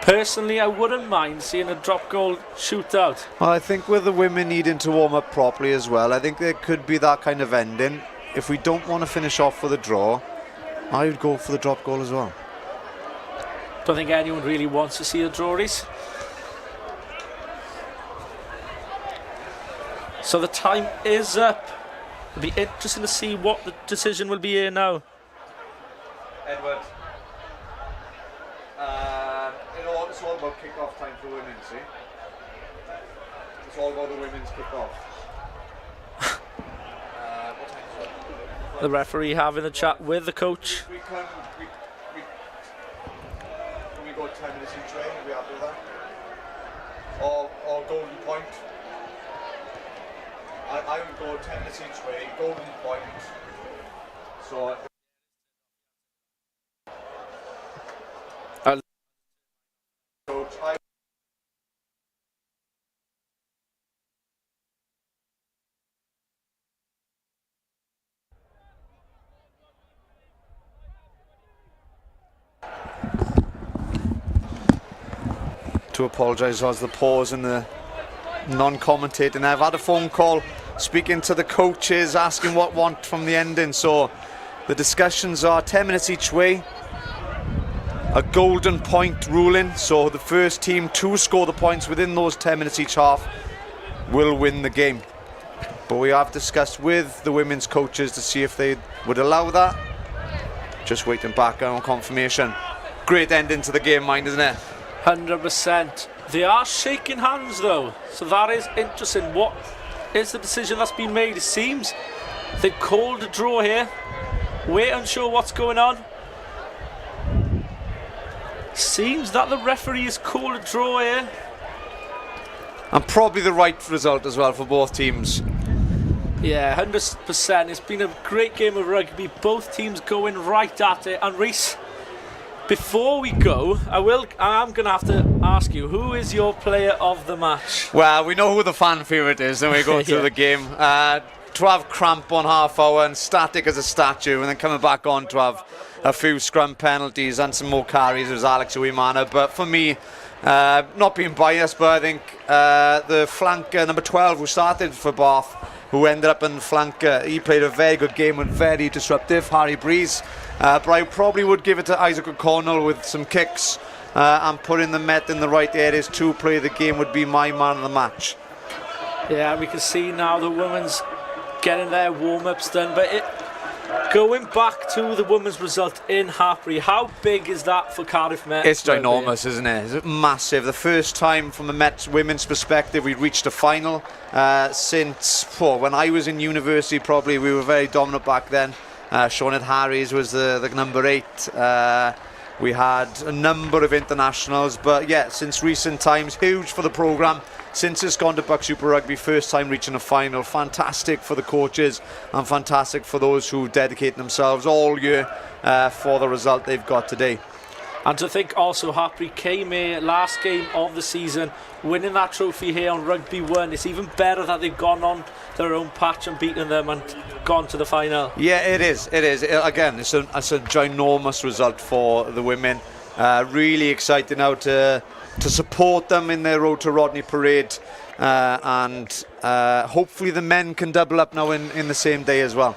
Personally, I wouldn't mind seeing a drop goal shootout. Well, I think with the women needing to warm up properly as well, I think there could be that kind of ending. If we don't want to finish off with a draw, I would go for the drop goal as well. Don't think anyone really wants to see a draw, Reece. So the time is up. It'll be interesting to see what the decision will be here now. Edward, it's all about kick-off time for women, see? It's all about the women's kickoff. What time is it? The referee having a chat with the coach. Can we go 10 minutes each way? Are we happy with that? Or golden point? I would go 10 minutes each way, golden point. So. Coach, to apologise as the pause and the non-commentating. I've had a phone call speaking to the coaches, asking what want from the ending. So the discussions are 10 minutes each way, a golden point ruling. So the first team to score the points within those 10 minutes each half will win the game. But we have discussed with the women's coaches to see if they would allow that. Just waiting back on confirmation. Great ending to the game, mind, isn't it? 100%. They are shaking hands though, so that is interesting. What is the decision that's been made? It seems they've called a draw here. We're unsure what's going on. Seems that the referee has called a draw here. And probably the right result as well for both teams. Yeah, 100%. It's been a great game of rugby. Both teams going right at it. And Reece, before we go, I'm going to have to ask you, who is your player of the match? Well, we know who the fan favourite is when we go through the game. To have Cramp on half hour and static as a statue, and then coming back on to have a few scrum penalties and some more carries was Alex Uwimana. But for me, not being biased, but I think the flanker, number 12, who started for Bath, who ended up in flanker, he played a very good game and very disruptive, Harry Breeze. But I probably would give it to Isaac O'Connell with some kicks and putting the Met in the right areas to play the game would be my man of the match. Yeah, we can see now the women's getting their warm-ups done, but going back to the women's result in Harbury, how big is that for Cardiff Met? It's ginormous, isn't it? It's massive. The first time from the Met women's perspective we reached a final since when I was in university. Probably we were very dominant back then. Sinead Harries was the number 8. We had a number of internationals, but yeah, since recent times, huge for the programme. Since it's gone to Buck Super Rugby, first time reaching a final. Fantastic for the coaches and fantastic for those who dedicate themselves all year for the result they've got today. And to think also Harbury came here last game of the season, winning that trophy here on Rugby 1. It's even better that they've gone on their own patch and beaten them and gone to the final. Yeah, it is. Again, it's a ginormous result for the women. Really excited now to support them in their road to Rodney Parade, and hopefully the men can double up now in the same day as well.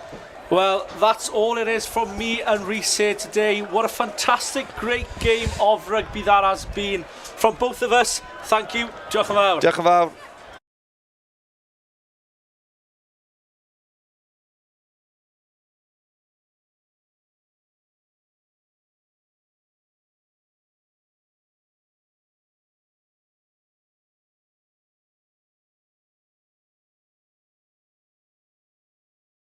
Well, that's all it is from me and Reece here today. What a fantastic, great game of rugby that has been from both of us. Thank you. Diolch yn fawr. Diolch yn fawr.